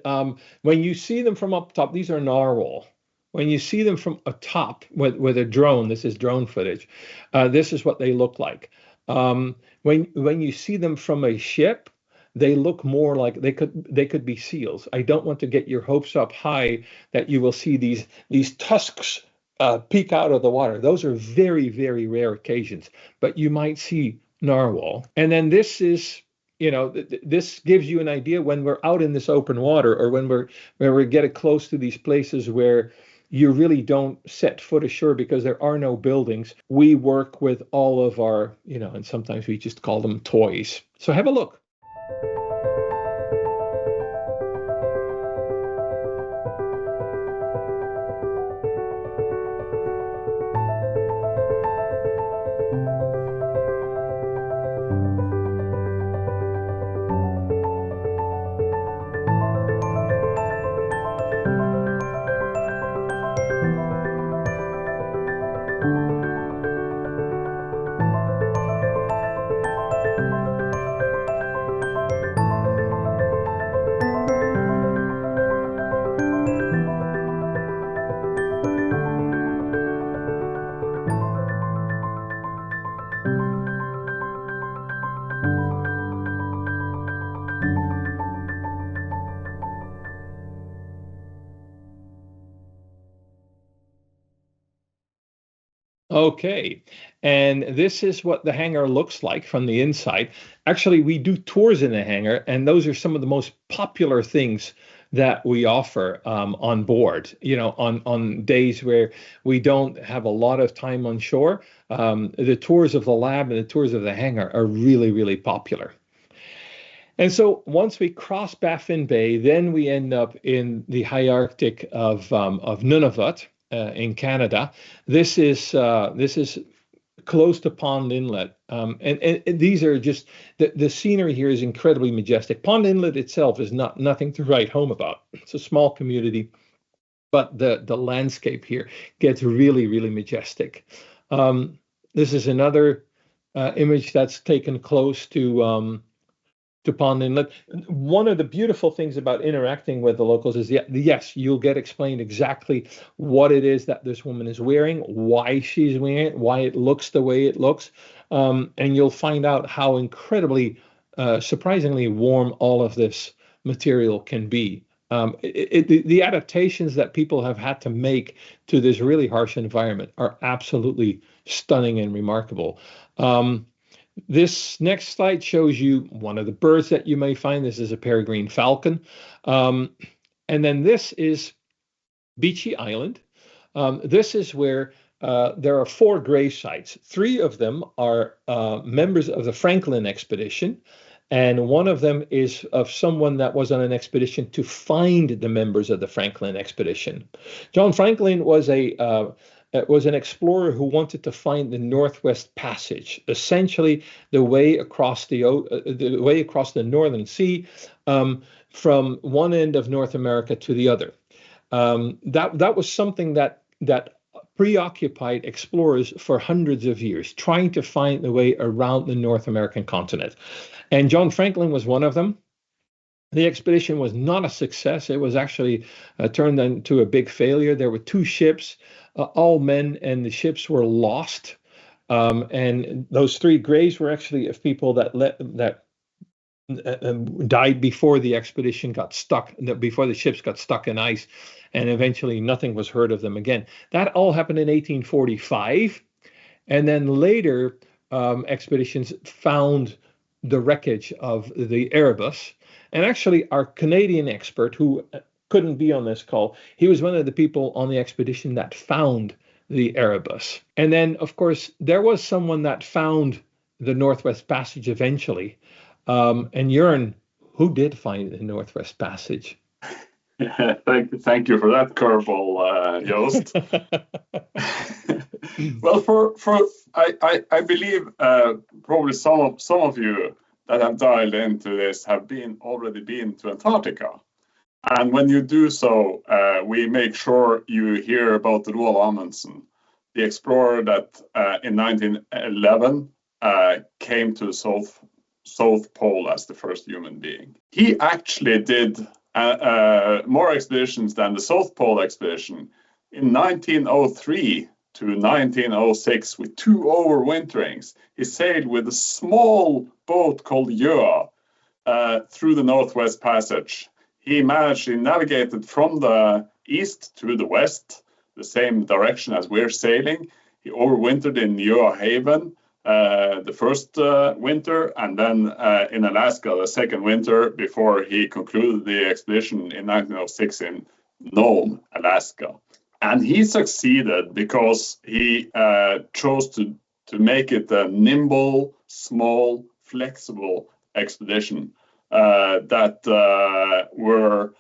S1: when you see them from up top, these are narwhal. When you see them from atop with a drone, this is drone footage, this is what they look like. When you see them from a ship, they look more like they could be seals. I don't want to get your hopes up high that you will see these tusks peek out of the water. Those are very, very rare occasions, but you might see narwhal. And then this is, this gives you an idea when we're out in this open water, or when we get close to these places where you really don't set foot ashore because there are no buildings. We work with all of our, and sometimes we just call them toys. So have a look. Okay. And this is what the hangar looks like from the inside. Actually, we do tours in the hangar, and those are some of the most popular things that we offer on board. On days where we don't have a lot of time on shore, the tours of the lab and the tours of the hangar are really, really popular. And so once we cross Baffin Bay, then we end up in the high Arctic of Nunavut in Canada. This is close to Pond Inlet. And these are just the scenery here is incredibly majestic. Pond Inlet itself is nothing to write home about. It's a small community, but the landscape here gets really, really majestic. This is another image that's taken close to Pond Inlet. One of the beautiful things about interacting with the locals is, yes, you'll get explained exactly what it is that this woman is wearing, why she's wearing it, why it looks the way it looks, and you'll find out how incredibly, surprisingly warm all of this material can be. The adaptations that people have had to make to this really harsh environment are absolutely stunning and remarkable. This next slide shows you one of the birds that you may find. This is a peregrine falcon. And then this is Beechey Island. This is where there are 4 grave sites. 3 of them are members of the Franklin expedition, and one of them is of someone that was on an expedition to find the members of the Franklin expedition. John Franklin was an explorer who wanted to find the Northwest Passage, essentially the way across the Northern Sea, from one end of North America to the other. That was something that preoccupied explorers for hundreds of years, trying to find the way around the North American continent. And John Franklin was one of them. The expedition was not a success. It was actually turned into a big failure. There were 2 ships, all men, and the ships were lost. And those 3 graves were actually of people that died before the expedition got stuck, before the ships got stuck in ice, and eventually nothing was heard of them again. That all happened in 1845. And then later, expeditions found the wreckage of the Erebus. And actually, our Canadian expert, who couldn't be on this call, he was one of the people on the expedition that found the Erebus. And then, of course, there was someone that found the Northwest Passage eventually. And Jörn, who did find the Northwest Passage?
S4: Thank you for that curveball, Joost. Well, I believe probably some of you that have dialed into this have already been to Antarctica. And when you do so, we make sure you hear about Roald Amundsen, the explorer that in 1911 came to the South Pole as the first human being. He actually did more expeditions than the South Pole expedition. In 1903 to 1906, with 2 overwinterings, he sailed with a small boat called Gjøa through the Northwest Passage. He navigated from the east to the west, the same direction as we're sailing. He overwintered in Gjøa Haven the first winter, and then in Alaska the second winter, before he concluded the expedition in 1906 in Nome, Alaska. And he succeeded because he chose to make it a nimble, small, flexible expedition that were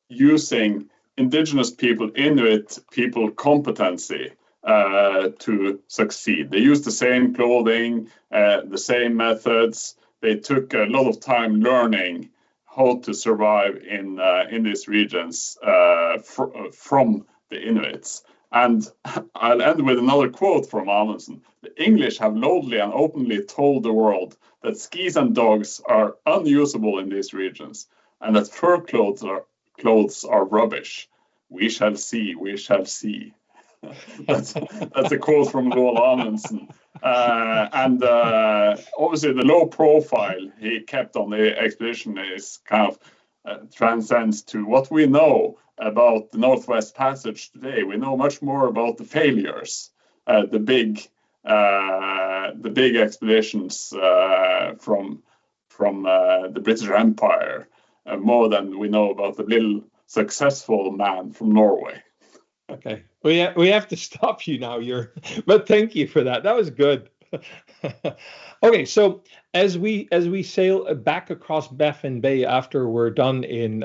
S4: using indigenous people, Inuit people competency to succeed. They used the same clothing, the same methods. They took a lot of time learning how to survive in these regions from the Inuits. And I'll end with another quote from Amundsen. The English have loudly and openly told the world that skis and dogs are unusable in these regions, and that fur clothes are rubbish. We shall see, we shall see. That's a quote from Roald Amundsen. And obviously the low profile he kept on the expedition is kind of transcends to what we know about the Northwest Passage today. We know much more about the failures the big expeditions from the British Empire more than we know about the little successful man from Norway.
S1: Okay, we have to stop you now. But thank you for that. That was good. Okay, so as we sail back across Baffin Bay after we're done in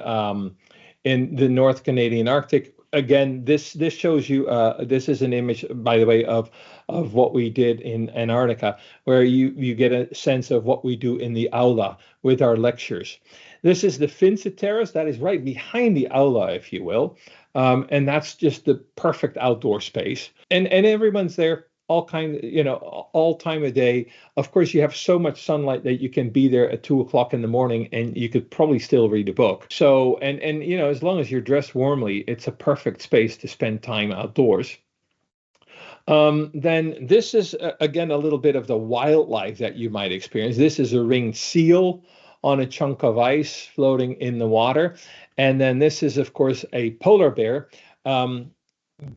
S1: the North Canadian Arctic, again, this shows you. This is an image, by the way, of what we did in Antarctica, where you get a sense of what we do in the aula with our lectures. This is the Finse Terrace. That is right behind the aula, if you will. And that's just the perfect outdoor space. And everyone's there all time of day. Of course, you have so much sunlight that you can be there at 2 o'clock in the morning and you could probably still read a book. So, and as long as you're dressed warmly, it's a perfect space to spend time outdoors. Then this is, again, a little bit of the wildlife that you might experience. This is a ringed seal on a chunk of ice floating in the water. And then this is, of course, a polar bear.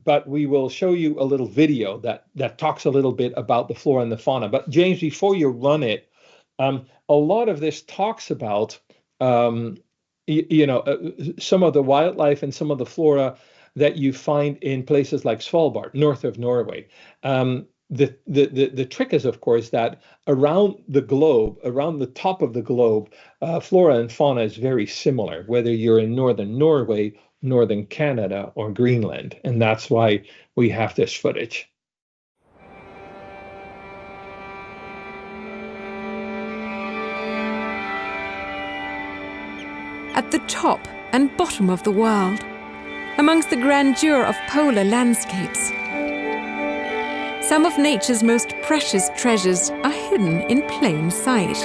S1: But we will show you a little video that talks a little bit about the flora and the fauna. But James, before you run it, a lot of this talks about, some of the wildlife and some of the flora that you find in places like Svalbard, north of Norway. The trick is, of course, that around the globe, around the top of the globe, flora and fauna is very similar, whether you're in northern Norway, northern Canada, or Greenland. And that's why we have this footage.
S2: At the top and bottom of the world, amongst the grandeur of polar landscapes, some of nature's most precious treasures are hidden in plain sight.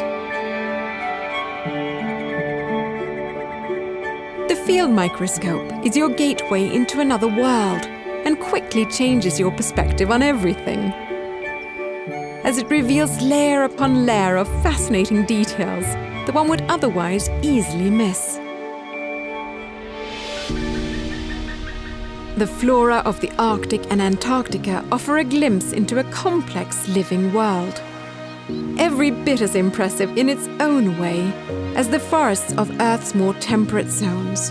S2: The field microscope is your gateway into another world and quickly changes your perspective on everything, as it reveals layer upon layer of fascinating details that one would otherwise easily miss. The flora of the Arctic and Antarctica offer a glimpse into a complex living world, every bit as impressive in its own way as the forests of Earth's more temperate zones.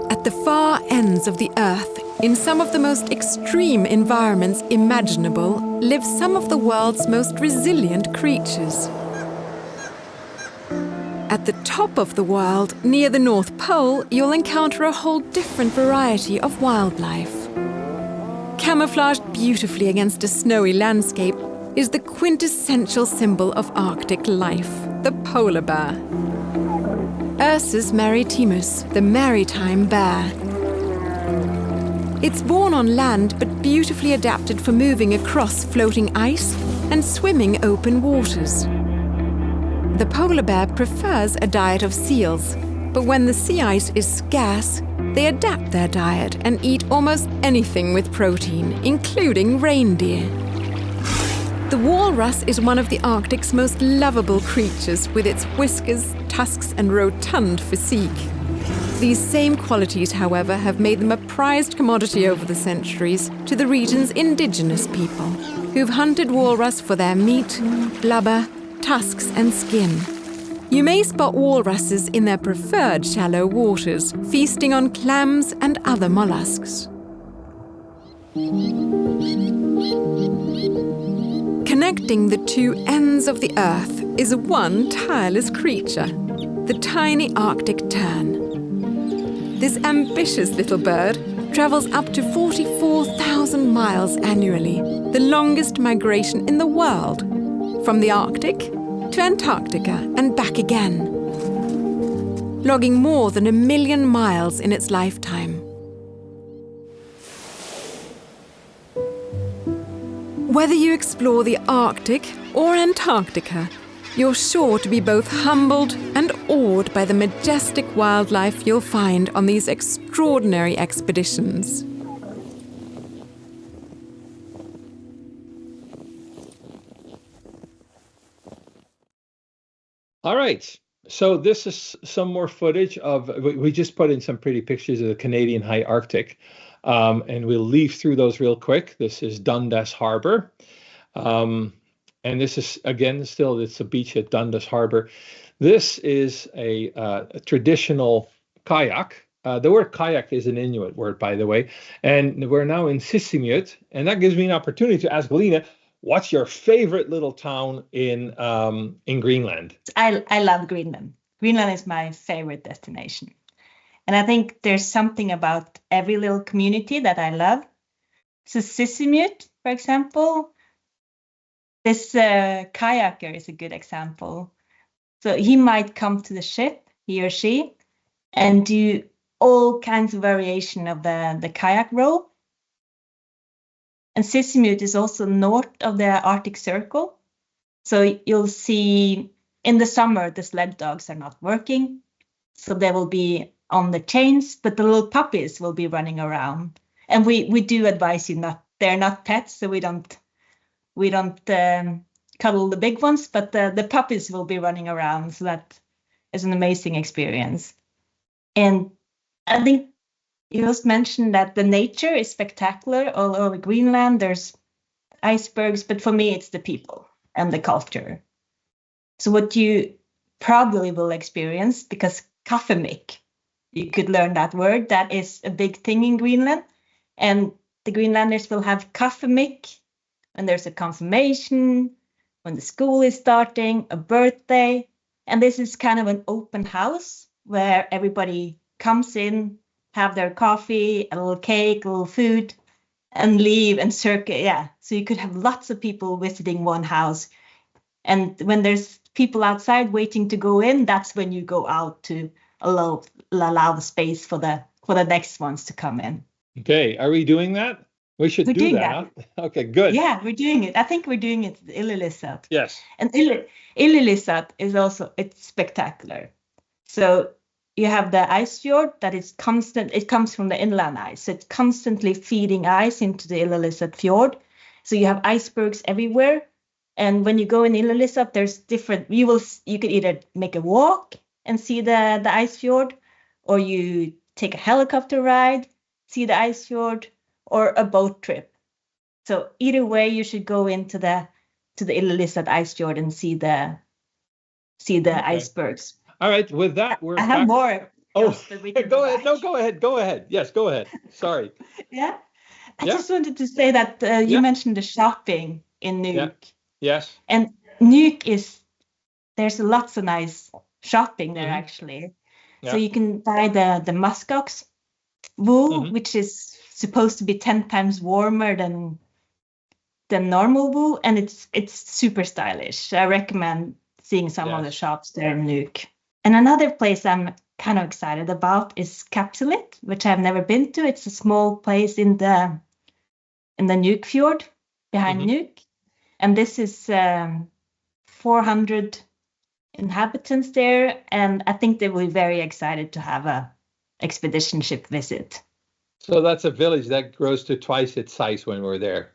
S2: At the far ends of the Earth, in some of the most extreme environments imaginable, live some of the world's most resilient creatures. At the top of the world, near the North Pole, you'll encounter a whole different variety of wildlife. Camouflaged beautifully against a snowy landscape is the quintessential symbol of Arctic life, the polar bear. Ursus maritimus, the maritime bear. It's born on land but beautifully adapted for moving across floating ice and swimming open waters. The polar bear prefers a diet of seals, but when the sea ice is scarce, they adapt their diet and eat almost anything with protein, including reindeer. The walrus is one of the Arctic's most lovable creatures, with its whiskers, tusks, and rotund physique. These same qualities, however, have made them a prized commodity over the centuries to the region's indigenous people, who've hunted walrus for their meat, blubber, tusks, and skin. You may spot walruses in their preferred shallow waters, feasting on clams and other mollusks. Connecting the two ends of the Earth is one tireless creature, the tiny Arctic tern. This ambitious little bird travels up to 44,000 miles annually, the longest migration in the world, from the Arctic to Antarctica and back again, logging more than 1 million miles in its lifetime. Whether you explore the Arctic or Antarctica, you're sure to be both humbled and awed by the majestic wildlife you'll find on these extraordinary expeditions.
S1: All right. So this is some more footage of, we just put in some pretty pictures of the Canadian high Arctic, and we'll leaf through those real quick. This is Dundas Harbor. And this is, again, still, it's a beach at Dundas Harbor. This is a traditional kayak. The word kayak is an Inuit word, by the way. And we're now in Sisimiut, and that gives me an opportunity to ask Lena, what's your favorite little town in Greenland?
S5: I love Greenland. Greenland is my favorite destination. And I think there's something about every little community that I love. So Sisimiut, for example, this kayaker is a good example. So he might come to the ship, he or she, and do all kinds of variation of the kayak row. And Sisimiut is also north of the Arctic Circle. So you'll see in the summer, the sled dogs are not working. So they will be on the chains, but the little puppies will be running around. And we do advise you not, they're not pets, so we don't cuddle the big ones, but the puppies will be running around. So that is an amazing experience. And I think you just mentioned that the nature is spectacular all over Greenland. There's icebergs, but for me, it's the people and the culture. So what you probably will experience, because kaffemik, you could learn that word, that is a big thing in Greenland. And the Greenlanders will have kaffemik when there's a confirmation, when the school is starting, a birthday. And this is kind of an open house where everybody comes in, have their coffee, a little cake, a little food, and leave and circle. Yeah, so you could have lots of people visiting one house. And when there's people outside waiting to go in, that's when you go out to allow the space for the next ones to come in.
S1: Okay, are we doing that? We should do that. Huh? Okay, good.
S5: Yeah, we're doing it. I think we're doing it in Ilulissat.
S1: Yes.
S5: And Ilulissat is also, it's spectacular. So you have the icefjord that is constant. It comes from the inland ice. So it's constantly feeding ice into the Ilulissat fjord. So you have icebergs everywhere. And when you go in Ilulissat, there's different, you could either make a walk and see the icefjord, or you take a helicopter ride, see the icefjord, or a boat trip. So either way, you should go into the Ilulissat icefjord and see the icebergs.
S1: All right, with that,
S5: I have more.
S1: Oh, go ahead. No, go ahead. Go ahead. Yes, go ahead. Sorry.
S5: Yeah. I just wanted to say that you mentioned the shopping in Nuuk.
S1: Yeah. Yes.
S5: And Nuuk there's lots of nice shopping there, actually. Yeah. So you can buy the muskox wool, which is supposed to be 10 times warmer than normal wool. And it's super stylish. I recommend seeing some of the shops there in Nuuk. And another place I'm kind of excited about is Kapselit, which I've never been to. It's a small place in the Nuuk Fjord behind Nuuk. And this is 400 inhabitants there. And I think they will be very excited to have a expedition ship visit.
S1: So that's a village that grows to twice its size when we're there.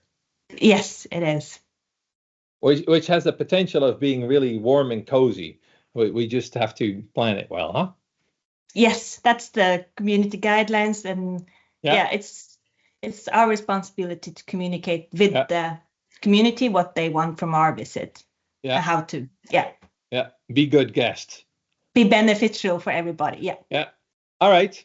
S5: Yes, it is.
S1: Which has the potential of being really warm and cozy. We just have to plan it well, huh?
S5: Yes, that's the community guidelines. And it's our responsibility to communicate with the community what they want from our visit. Yeah. How to, Yeah,
S1: be good guests.
S5: Be beneficial for everybody. Yeah.
S1: All right.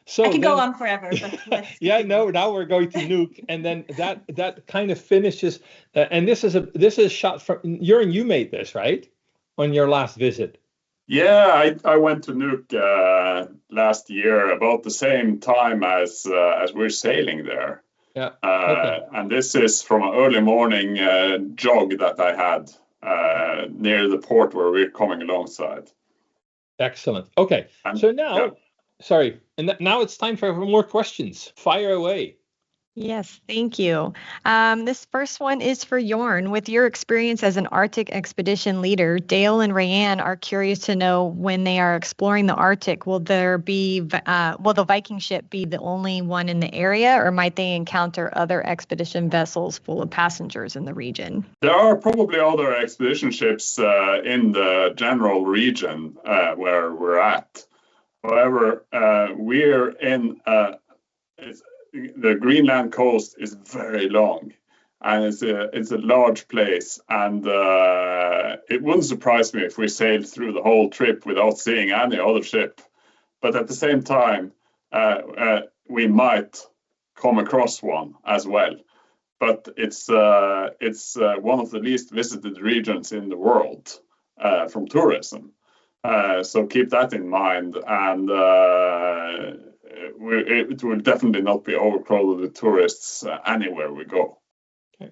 S1: So
S5: I can go on forever. But
S1: now we're going to Nuuk, and then that kind of finishes. And this is shot from you made this, right? On your last visit.
S4: Yeah, I went to Nuuk last year about the same time as we're sailing there.
S1: Yeah.
S4: And this is from an early morning jog that I had near the port where we're coming alongside.
S1: Excellent. Okay. So now, sorry, and now it's time for more questions. Fire away.
S3: Yes, thank you. This first one is for Jorn. With your experience as an Arctic expedition leader, Dale and Rayanne are curious to know, when they are exploring the Arctic, will the Viking ship be the only one in the area, or might they encounter other expedition vessels full of passengers in the region?
S4: There are probably other expedition ships in the general region where we're at. However, we're in the Greenland coast is very long, and it's a large place, and it wouldn't surprise me if we sailed through the whole trip without seeing any other ship. But at the same time, we might come across one as well. But it's one of the least visited regions in the world from tourism. So keep that in mind, and it will definitely not be overcrowded with tourists anywhere we go.
S1: Okay.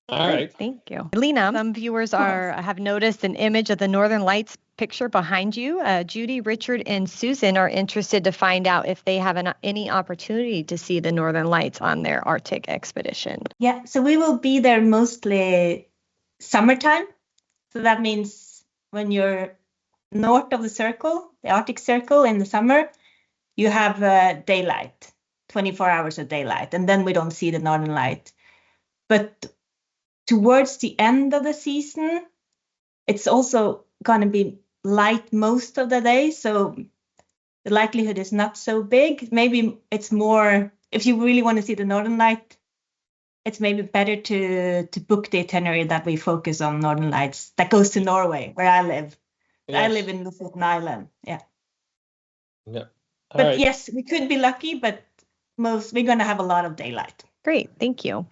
S1: All right.
S3: Thank you. Lena, some viewers have noticed an image of the Northern Lights picture behind you. Judy, Richard, and Susan are interested to find out if they have any opportunity to see the Northern Lights on their Arctic expedition.
S5: Yeah, so we will be there mostly summertime. So that means when you're north of the circle, the Arctic Circle in the summer, you have daylight, 24 hours of daylight, and then we don't see the Northern Light. But towards the end of the season, it's also going to be light most of the day, so the likelihood is not so big. Maybe it's more, if you really want to see the Northern Light, it's maybe better to book the itinerary that we focus on Northern Lights that goes to Norway, where I live. Yes. I live in Lofoten Island. Yeah.
S1: Yeah.
S5: But right. Yes, we could be lucky, but we're going to have a lot of daylight.
S3: Great, thank you.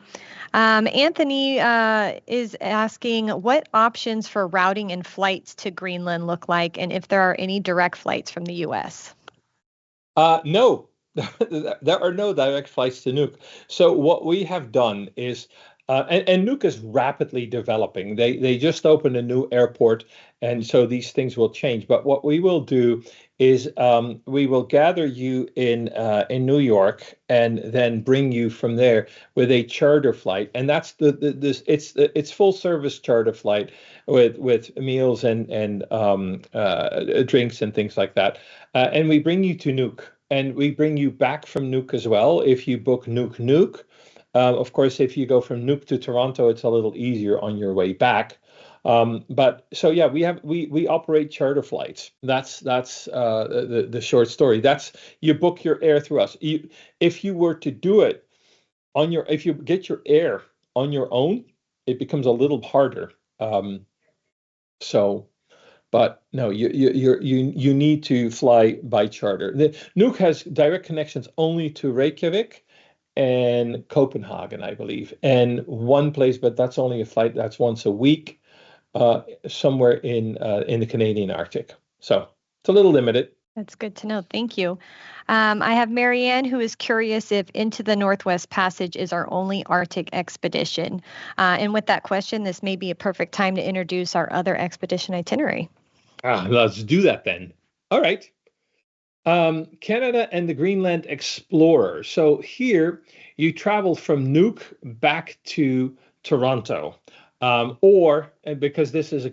S3: Anthony is asking what options for routing and flights to Greenland look like, and if there are any direct flights from the U.S.
S1: No, there are no direct flights to Nuuk. So what we have done is, and Nuuk is rapidly developing. They just opened a new airport, and so these things will change. But what we will do is we will gather you in New York and then bring you from there with a charter flight, and that's it's full service charter flight with meals and drinks and things like that, and we bring you to Nuuk, and we bring you back from Nuuk as well if you book Nuuk. Of course, if you go from Nuuk to Toronto, it's a little easier on your way back. But so yeah, we operate charter flights. That's the short story. That's, you book your air through us. If you were to do it if you get your air on your own, it becomes a little harder. But no, you need to fly by charter. Nuuk has direct connections only to Reykjavik and Copenhagen, I believe, and one place, but that's only a flight that's once a week, somewhere in the Canadian Arctic. So it's a little limited.
S3: That's good to know. Thank you. I have Marianne, who is curious if Into the Northwest Passage is our only Arctic expedition. And with that question, this may be a perfect time to introduce our other expedition itinerary.
S1: Let's do that then. All right. Canada and the Greenland Explorer. So here you travel from Nuuk back to Toronto, or because this is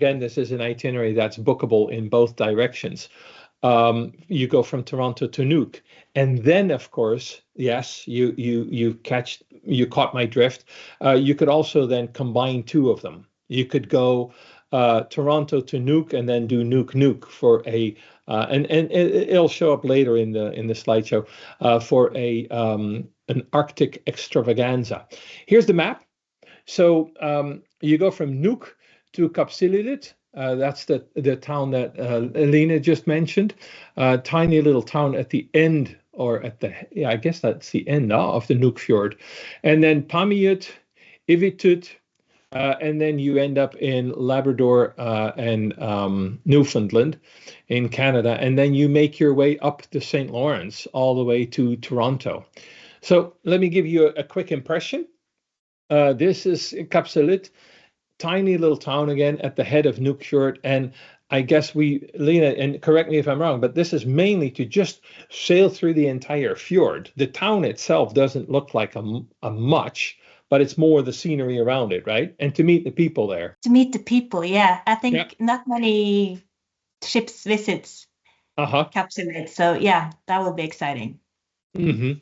S1: an itinerary that's bookable in both directions. You go from Toronto to Nuuk, and then of course, yes, you caught my drift. You could also then combine two of them. You could go Toronto to Nuuk and then do Nuuk for a and it'll show up later in the slideshow for an Arctic extravaganza. Here's the map. So you go from Nuuk to Kapsilidit. That's the town that Elena just mentioned. Tiny little town at the end, or I guess that's the end of the Nuuk Fjord. And then Paamiut, Ivitut, and then you end up in Labrador and Newfoundland in Canada. And then you make your way up the St. Lawrence all the way to Toronto. So let me give you a quick impression. This is Kapsilidit, tiny little town again at the head of Nuuk Fjord. And I guess Lena, and correct me if I'm wrong, but this is mainly to just sail through the entire fjord. The town itself doesn't look like a much, but it's more the scenery around it, right? And to meet the people there.
S5: To meet the people, yeah. I think
S1: Yeah.
S5: not many ships visits Kapsuleit. So yeah, that will be exciting.
S1: Mm-hmm.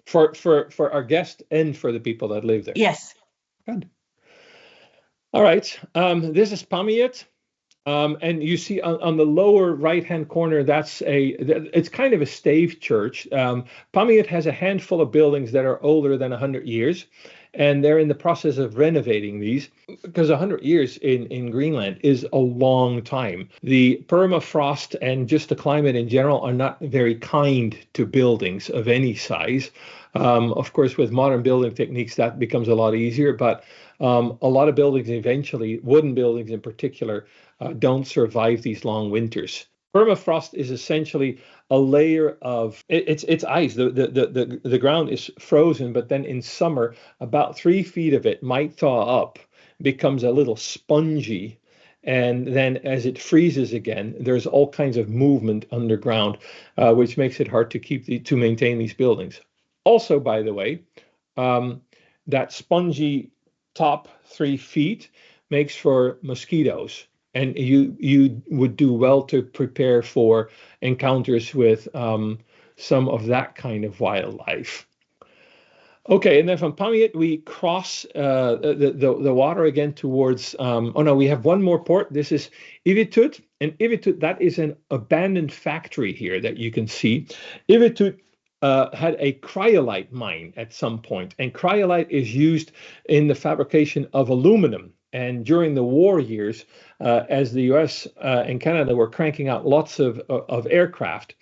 S1: For our guests and for the people that live there.
S5: Yes.
S1: Good. All right. This is Pamiet. And you see on the lower right-hand corner, it's kind of a stave church. Pamiet has a handful of buildings that are older than 100 years, and they're in the process of renovating these because 100 years in Greenland is a long time. The permafrost and just the climate in general are not very kind to buildings of any size. Of course, with modern building techniques, that becomes a lot easier, but a lot of buildings eventually, wooden buildings in particular, don't survive these long winters. Permafrost is essentially a layer of it's ice. The ground is frozen, but then in summer, about 3 feet of it might thaw up, becomes a little spongy, and then as it freezes again, there's all kinds of movement underground, which makes it hard to maintain these buildings. Also, by the way, that spongy top 3 feet makes for mosquitoes. And you would do well to prepare for encounters with some of that kind of wildlife. Okay, and then from Pamiet we cross the water again towards. Oh no, we have one more port. This is Ivitut, and Ivitut, that is an abandoned factory here that you can see. Ivitut had a cryolite mine at some point, and cryolite is used in the fabrication of aluminum. And during the war years, as the US and Canada were cranking out lots of aircraft,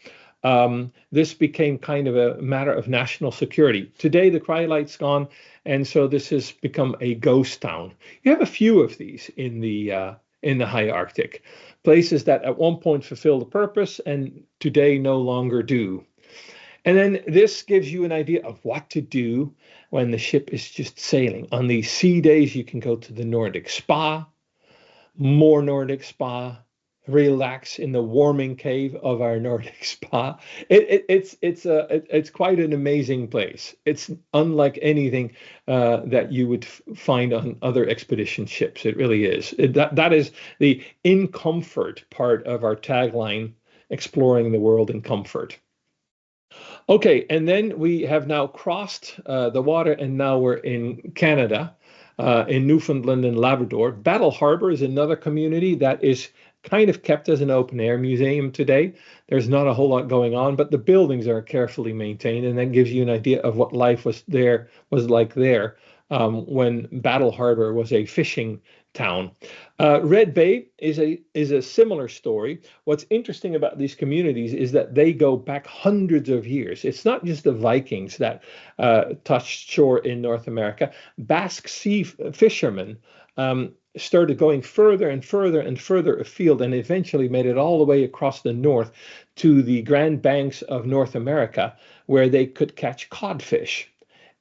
S1: this became kind of a matter of national security. Today, the cryolite's gone, and so this has become a ghost town. You have a few of these in the high Arctic, places that at one point fulfilled the purpose and today no longer do. And then this gives you an idea of what to do when the ship is just sailing. On these sea days, you can go to the Nordic spa, more Nordic spa, relax in the warming cave of our Nordic spa. It's quite an amazing place. It's unlike anything that you would find on other expedition ships. It really is. That is the in comfort part of our tagline, exploring the world in comfort. Okay, and then we have now crossed the water, and now we're in Canada, in Newfoundland and Labrador. Battle Harbor is another community that is kind of kept as an open air museum today. There's not a whole lot going on, but the buildings are carefully maintained, and that gives you an idea of what life was like there when Battle Harbor was a fishing town. Red Bay is a similar story. What's interesting about these communities is that they go back hundreds of years. It's not just the Vikings that touched shore in North America. Basque sea fishermen started going further and further and further afield, and eventually made it all the way across the north to the Grand Banks of North America, where they could catch codfish.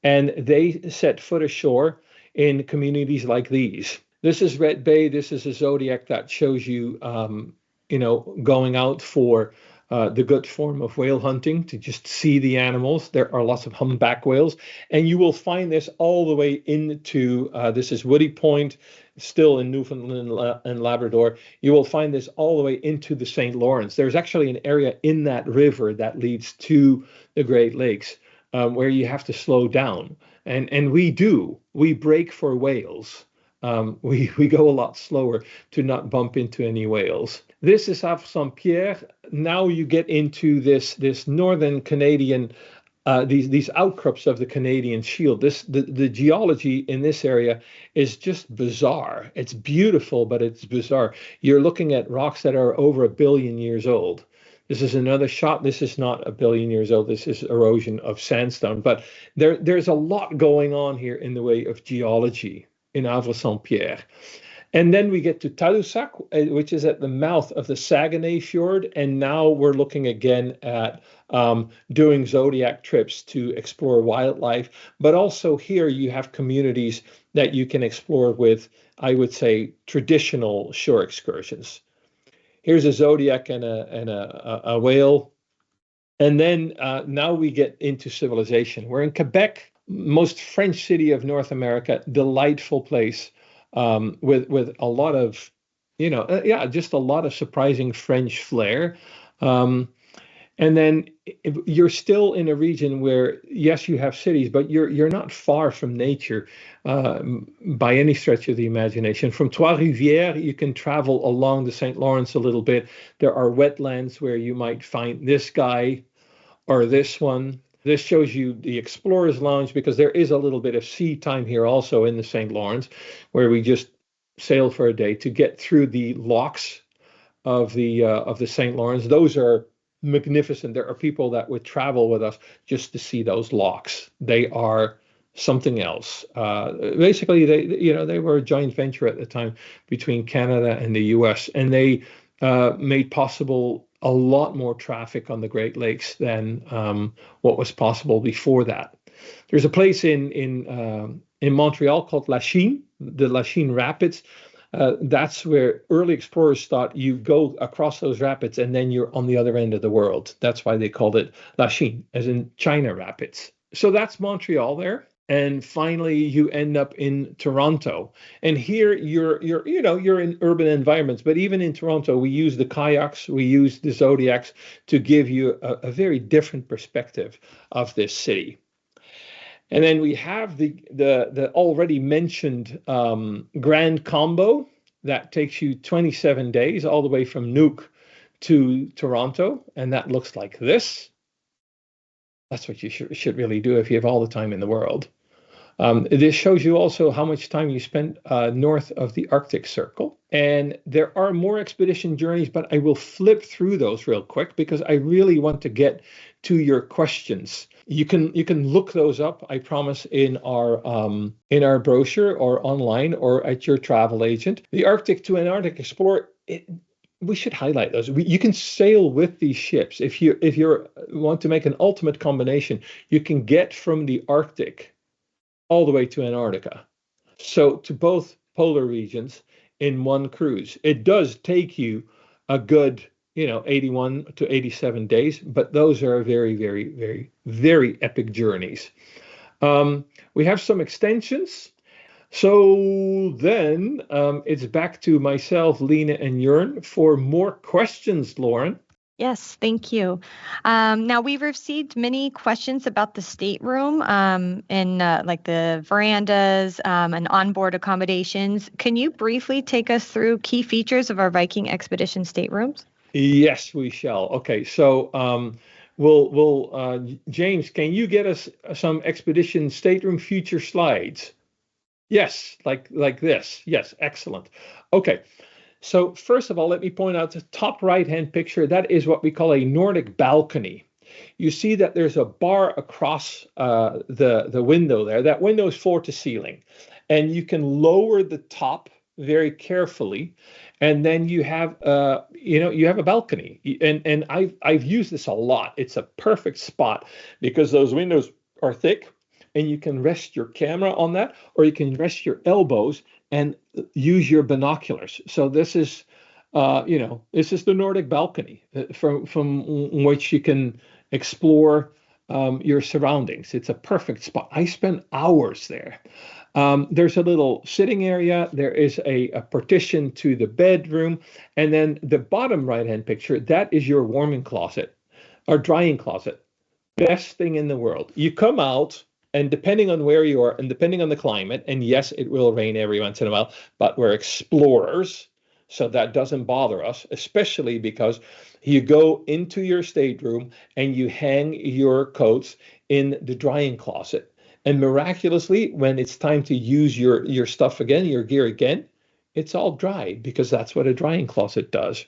S1: And they set foot ashore in communities like these. This is Red Bay. This is a Zodiac that shows you, going out for the good form of whale hunting to just see the animals. There are lots of humpback whales, and you will find this all the way into, this is Woody Point, still in Newfoundland and Labrador. You will find this all the way into the St. Lawrence. There's actually an area in that river that leads to the Great Lakes where you have to slow down. And we break for whales. We go a lot slower to not bump into any whales. This is Havre-Saint-Pierre. Now you get into this northern Canadian, these outcrops of the Canadian Shield. The geology in this area is just bizarre. It's beautiful, but it's bizarre. You're looking at rocks that are over 1 billion years old. This is another shot. This is not 1 billion years old. This is erosion of sandstone. But there's a lot going on here in the way of geology in Havre-Saint-Pierre. And then we get to Tadoussac, which is at the mouth of the Saguenay Fjord. And now we're looking again at doing Zodiac trips to explore wildlife. But also here you have communities that you can explore with, I would say, traditional shore excursions. Here's a Zodiac and a whale. And then now we get into civilization. We're in Quebec, most French city of North America, delightful place with a lot of, just a lot of surprising French flair. And then you're still in a region where, yes, you have cities, but you're not far from nature by any stretch of the imagination. From Trois-Rivières, you can travel along the St. Lawrence a little bit. There are wetlands where you might find this guy or this one. This shows you the Explorer's Lounge because there is a little bit of sea time here also in the St. Lawrence, where we just sail for a day to get through the locks of the St. Lawrence. Those are magnificent. There are people that would travel with us just to see those locks. They are something else. Basically, they were a joint venture at the time between Canada and the U.S., and they made possible a lot more traffic on the Great Lakes than what was possible before that. There's a place in Montreal called Lachine, the Lachine Rapids. That's where early explorers thought you go across those rapids and then you're on the other end of the world. That's why they called it Lachine, as in China Rapids. So that's Montreal there. And finally, you end up in Toronto. And here you're in urban environments. But even in Toronto, we use the kayaks, we use the Zodiacs to give you a very different perspective of this city. And then we have the already mentioned Grand Combo that takes you 27 days all the way from Nuuk to Toronto. And that looks like this. That's what you should really do if you have all the time in the world. This shows you also how much time you spent north of the Arctic Circle. And there are more expedition journeys, but I will flip through those real quick because I really want to get to your questions. You can look those up, I promise, in our brochure or online or at your travel agent. The Arctic to Antarctic Explorer, we should highlight those. You can sail with these ships. If you want to make an ultimate combination, you can get from the Arctic all the way to Antarctica. So to both polar regions in one cruise. It does take you a good 81 to 87 days, but those are very, very, very, very epic journeys. We have some extensions. So then it's back to myself, Lena, and Jörn for more questions, Lauren.
S3: Yes, thank you. Now, we've received many questions about the stateroom and like the verandas and onboard accommodations. Can you briefly take us through key features of our Viking expedition staterooms?
S1: Yes, we shall. Okay, so we'll James, can you get us some expedition stateroom future slides? Yes, like this. Yes, excellent. Okay. So first of all, let me point out the top right-hand picture. That is what we call a Nordic balcony. You see that there's a bar across the window there. That window is floor to ceiling, and you can lower the top very carefully, and then you have a balcony. And I've used this a lot. It's a perfect spot because those windows are thick, and you can rest your camera on that, or you can rest your elbows and use your binoculars. So this is, this is the Nordic balcony from which you can explore your surroundings. It's a perfect spot. I spent hours there. There's a little sitting area. There is a partition to the bedroom. And then the bottom right-hand picture, that is your warming closet or drying closet. Best thing in the world. You come out, and depending on where you are and depending on the climate, and yes, it will rain every once in a while, but we're explorers, so that doesn't bother us, especially because you go into your stateroom and you hang your coats in the drying closet. And miraculously, when it's time to use your stuff again, your gear again, it's all dry because that's what a drying closet does.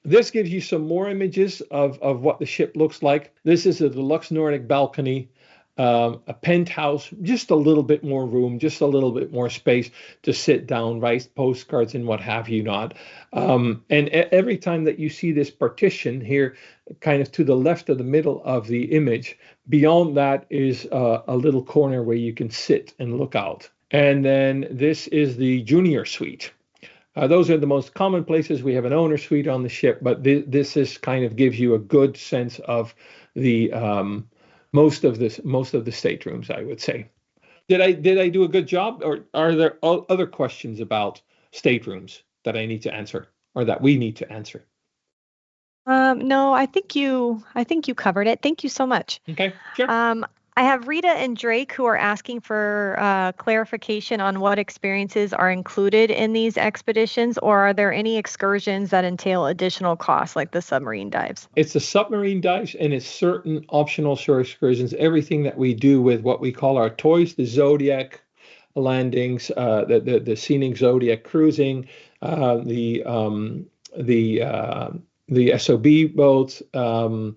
S1: This gives you some more images of what the ship looks like. This is a deluxe Nordic balcony. A penthouse, just a little bit more room, just a little bit more space to sit down, write postcards and what have you not. And every time that you see this partition here, kind of to the left of the middle of the image, beyond that is a little corner where you can sit and look out. And then this is the junior suite. Those are the most common places. We have an owner suite on the ship, but this is kind of gives you a good sense of the most of the staterooms, I would say. Did I do a good job, or are there other questions about staterooms that I need to answer, or that we need to answer?
S3: No, I think you covered it. Thank you so much.
S1: Okay, sure.
S3: I have Rita and Drake who are asking for clarification on what experiences are included in these expeditions, or are there any excursions that entail additional costs, like the submarine dives? It's
S1: the submarine dives, and it's certain optional shore excursions. Everything that we do with what we call our toys, the Zodiac landings, the scenic Zodiac cruising, the SOB boats, and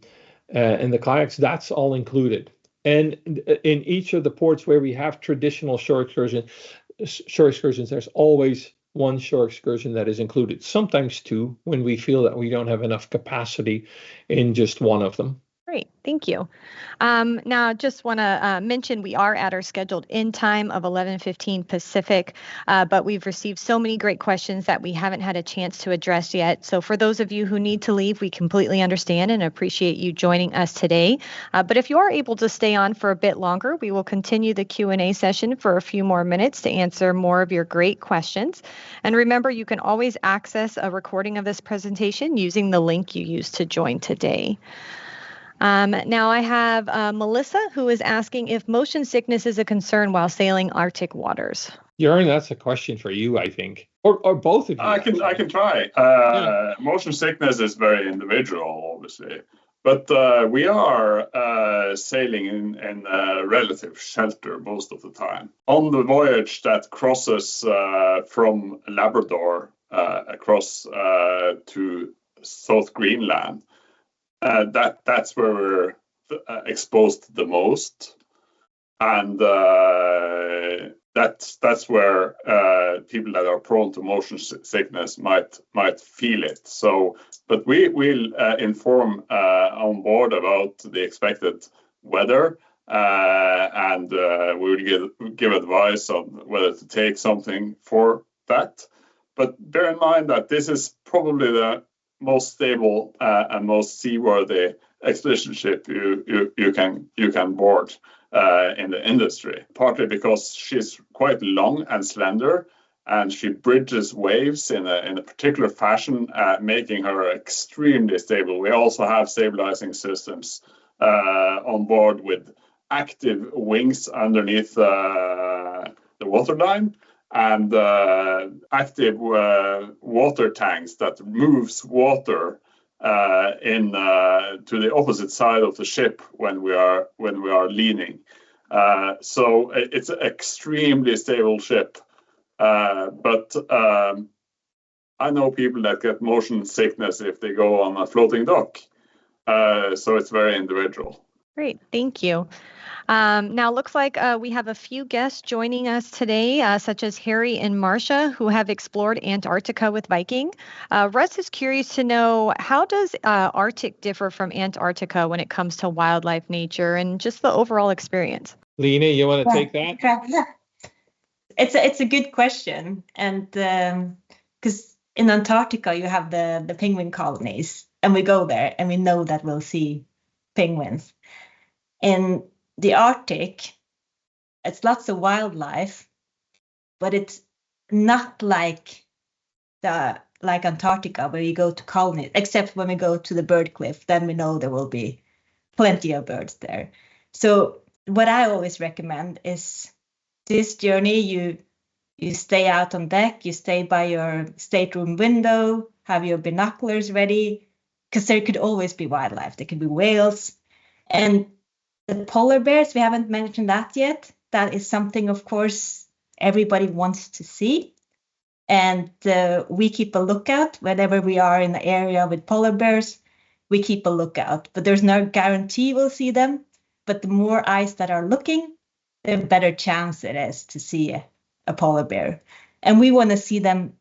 S1: the kayaks, that's all included. And in each of the ports where we have traditional shore excursions, there's always one shore excursion that is included, sometimes two, when we feel that we don't have enough capacity in just one of them.
S3: Great, thank you. Now, just want to mention we are at our scheduled end time of 11:15 Pacific, but we've received so many great questions that we haven't had a chance to address yet. So for those of you who need to leave, we completely understand and appreciate you joining us today. But if you are able to stay on for a bit longer, we will continue the Q&A session for a few more minutes to answer more of your great questions. And remember, you can always access a recording of this presentation using the link you used to join today. Now I have Melissa, who is asking if motion sickness is a concern while sailing Arctic waters.
S1: Jörn, that's a question for you, I think, or both of you.
S4: I can try. Motion sickness is very individual, obviously, but we are sailing in relative shelter most of the time. On the voyage that crosses from Labrador across to South Greenland, that's where we're exposed the most, and that's where people that are prone to motion sickness might feel it. So, but we will inform on board about the expected weather, and we will give advice on whether to take something for that. But bear in mind that this is probably the most stable and most seaworthy expedition ship you can board in the industry, partly because she's quite long and slender, and she bridges waves in a particular fashion, making her extremely stable. We also have stabilizing systems on board with active wings underneath the waterline, and active water tanks that moves water to the opposite side of the ship when we are leaning. So it's an extremely stable ship. But I know people that get motion sickness if they go on a floating dock. So it's very individual.
S3: Great, thank you. Now, looks like we have a few guests joining us today, such as Harry and Marcia, who have explored Antarctica with Viking. Russ is curious to know, how does Arctic differ from Antarctica when it comes to wildlife, nature, and just the overall experience?
S1: Lena, you want to take that?
S5: Yeah. It's a good question, and because in Antarctica you have the penguin colonies, and we go there and we know that we'll see penguins. In the Arctic, it's lots of wildlife, but it's not like Antarctica where you go to colonies, except when we go to the bird cliff, then we know there will be plenty of birds there. So what I always recommend is this journey, you stay out on deck, you stay by your stateroom window, have your binoculars ready, because there could always be wildlife. There could be whales. And the polar bears, we haven't mentioned that yet. That is something, of course, everybody wants to see. And we keep a lookout whenever we are in the area with polar bears. We keep a lookout, but there's no guarantee we'll see them. But the more eyes that are looking, the better chance it is to see a polar bear. And we want to see them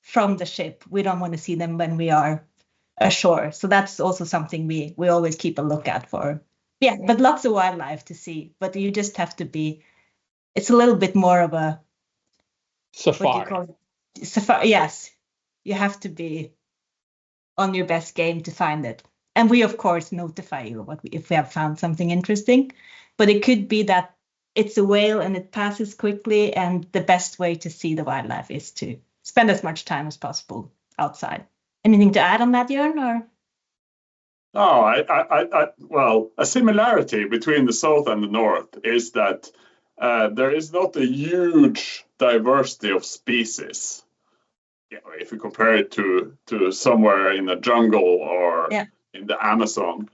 S5: from the ship. We don't want to see them when we are ashore. So that's also something we always keep a lookout for. Yeah, but lots of wildlife to see. But you just have to be, it's a little bit more of a
S1: safari.
S5: What do you call it? yes, you have to be on your best game to find it. And we, of course, notify you if we have found something interesting. But it could be that it's a whale and it passes quickly, and the best way to see the wildlife is to spend as much time as possible outside. Anything to add on that, Jörn? Or?
S4: No, well, a similarity between the south and the north is that there is not a huge diversity of species. If you compare it to somewhere in the jungle or in the Amazon.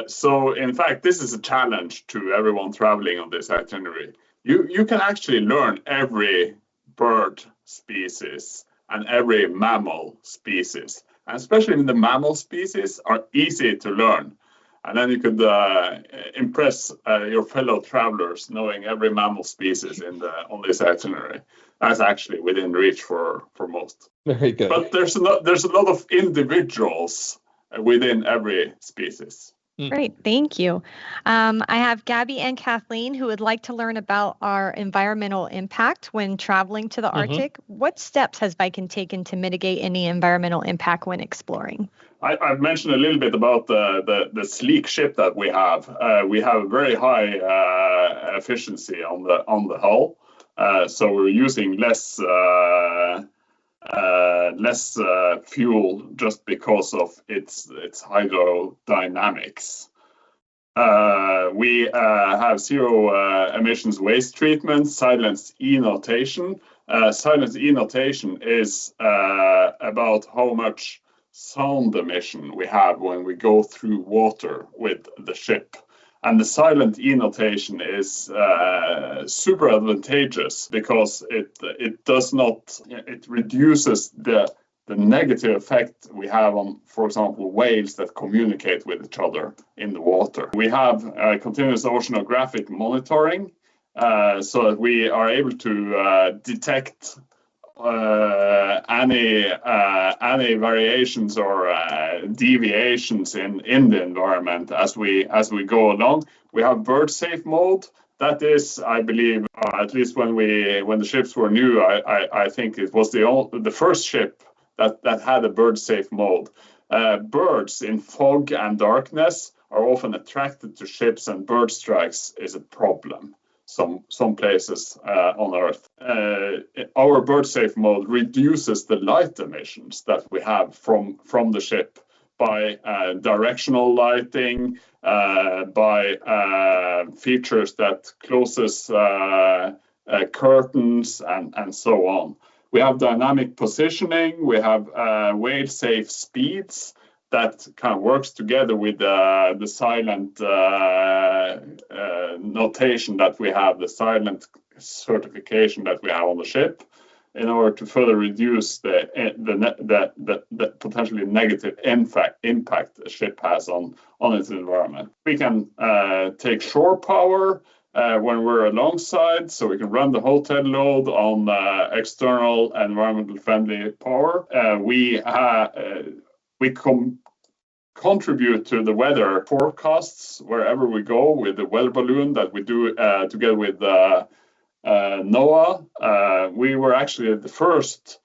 S4: So in fact, this is a challenge to everyone traveling on this itinerary. You can actually learn every bird species and every mammal species. And especially the mammal species are easy to learn. And then you could impress your fellow travelers knowing every mammal species on this itinerary. That's actually within reach for most.
S1: Very good.
S4: But there's a lot of individuals within every species.
S3: Great, thank you. I have Gabby and Kathleen who would like to learn about our environmental impact when traveling to the Arctic. What steps has Viking taken to mitigate any environmental impact when exploring?
S4: I've mentioned a little bit about the sleek ship that we have. We have a very high efficiency on the hull, so we're using less fuel just because of its hydrodynamics. We have zero emissions waste treatment, silence E notation. Silence E notation is about how much sound emission we have when we go through water with the ship. And the silent E notation is super advantageous because it reduces the negative effect we have on, for example, whales that communicate with each other in the water. We have continuous oceanographic monitoring so that we are able to detect any variations or deviations in the environment as we go along. We have bird safe mode. That is, I believe, at least when the ships were new, I think it was the first ship that had a bird safe mode. Birds in fog and darkness are often attracted to ships, and bird strikes is a problem. Some places on Earth. Our bird safe mode reduces the light emissions that we have from the ship by directional lighting, by features that closes curtains and so on. We have dynamic positioning, we have whale safe speeds that kind of works together with the silent notation that we have, the silent certification that we have on the ship, in order to further reduce the potentially negative impact the ship has on its environment. We can take shore power when we're alongside, so we can run the hotel load on external environmental friendly power. We contribute to the weather forecasts wherever we go with the weather balloon that we do together with NOAA. We were actually the first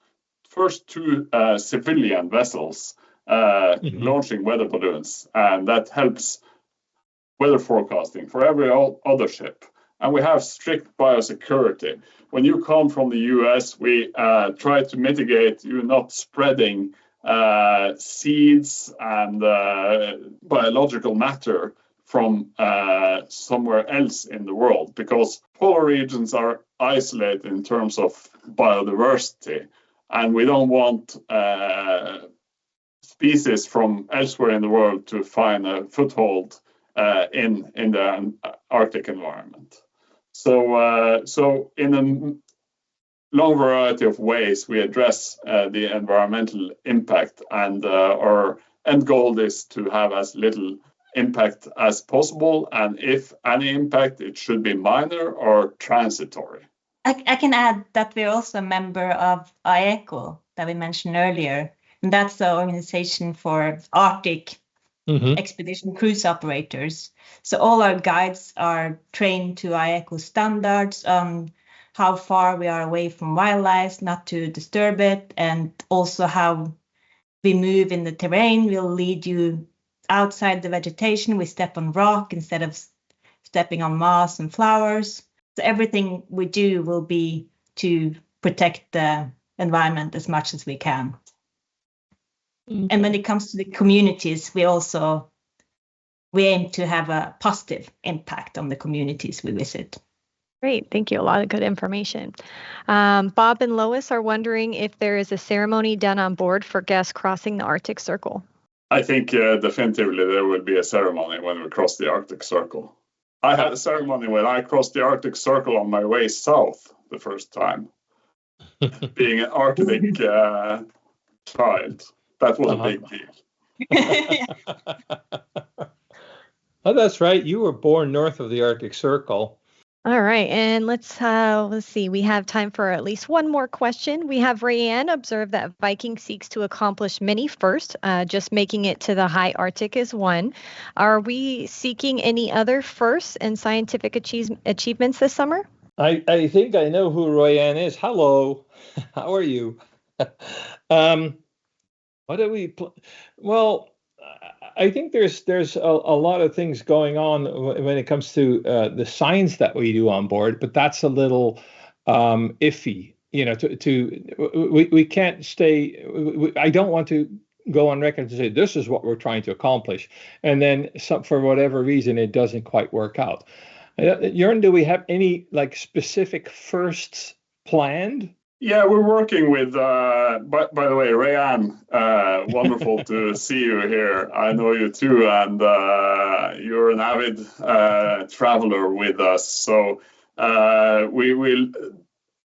S4: two civilian vessels launching weather balloons, and that helps weather forecasting for every other ship. And we have strict biosecurity. When you come from the US, we try to mitigate you not spreading seeds and biological matter from somewhere else in the world, because polar regions are isolated in terms of biodiversity, and we don't want species from elsewhere in the world to find a foothold in the Arctic environment. So in a long variety of ways, we address the environmental impact, and our end goal is to have as little impact as possible, and if any impact, it should be minor or transitory.
S5: I can add that we're also a member of IECO that we mentioned earlier, and that's the organization for Arctic expedition cruise operators. So all our guides are trained to IECO standards on how far we are away from wildlife, not to disturb it, and also how we move in the terrain will lead you outside the vegetation. We step on rock instead of stepping on moss and flowers. So everything we do will be to protect the environment as much as we can. Mm-hmm. And when it comes to the communities, we aim to have a positive impact on the communities we visit.
S3: Great. Thank you. A lot of good information. Bob and Lois are wondering if there is a ceremony done on board for guests crossing the Arctic Circle.
S4: I think definitively there will be a ceremony when we cross the Arctic Circle. I had a ceremony when I crossed the Arctic Circle on my way south the first time. Being an Arctic child, that was a big deal.
S1: Oh, that's right. You were born north of the Arctic Circle.
S3: All right, and let's see. We have time for at least one more question. We have Rayanne observed that Viking seeks to accomplish many firsts. Just making it to the high Arctic is one. Are we seeking any other firsts and scientific achievements this summer?
S1: I think I know who Rayanne is. Hello, how are you? What do we? Well, I think there's a lot of things going on when it comes to the science that we do on board, but that's a little iffy. You know, we can't stay. I don't want to go on record to say this is what we're trying to accomplish, and then for whatever reason it doesn't quite work out. Jörn, do we have any like specific firsts planned?
S4: Yeah, we're working with, by the way, Rayanne, wonderful to see you here. I know you too, and you're an avid traveler with us. So we will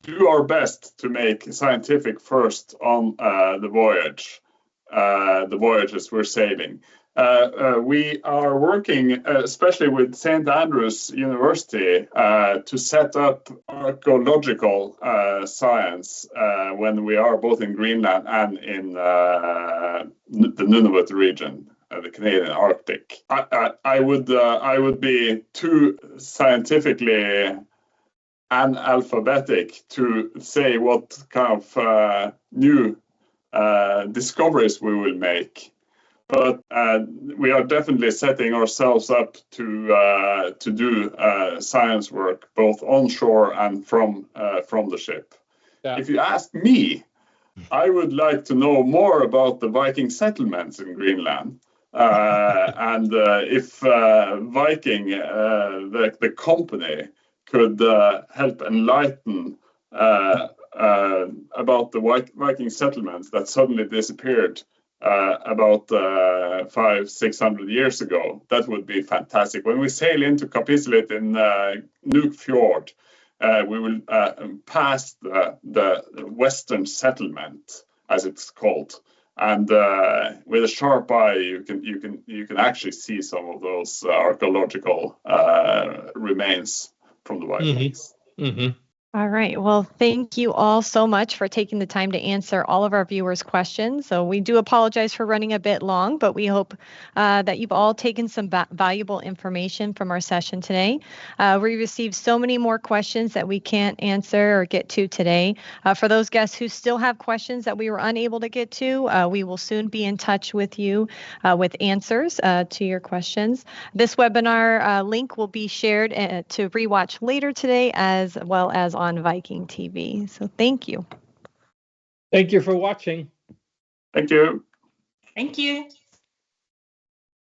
S4: do our best to make scientific first on the voyages we're sailing. We are working, especially with St. Andrews University, to set up archaeological science when we are both in Greenland and in the Nunavut region, the Canadian Arctic. I would be too scientifically analphabetic to say what kind of new discoveries we will make. But we are definitely setting ourselves up to do science work both onshore and from the ship. Yeah. If you ask me, I would like to know more about the Viking settlements in Greenland, and if Viking, the company, could help enlighten about the Viking settlements that suddenly disappeared about 500-600 years ago. That would be fantastic. When we sail into Kapislit in Nuup Fjord, we will pass the Western settlement, as it's called, and with a sharp eye, you can actually see some of those archaeological remains from the Vikings.
S1: Mm-hmm. Mm-hmm.
S3: All right. Well, thank you all so much for taking the time to answer all of our viewers' questions. So we do apologize for running a bit long, but we hope that you've all taken some valuable information from our session today. We received so many more questions that we can't answer or get to today. For those guests who still have questions that we were unable to get to, we will soon be in touch with you with answers to your questions. This webinar link will be shared to rewatch later today, as well as on Viking.TV. So thank you.
S1: Thank you for watching.
S4: Thank you.
S5: Thank you.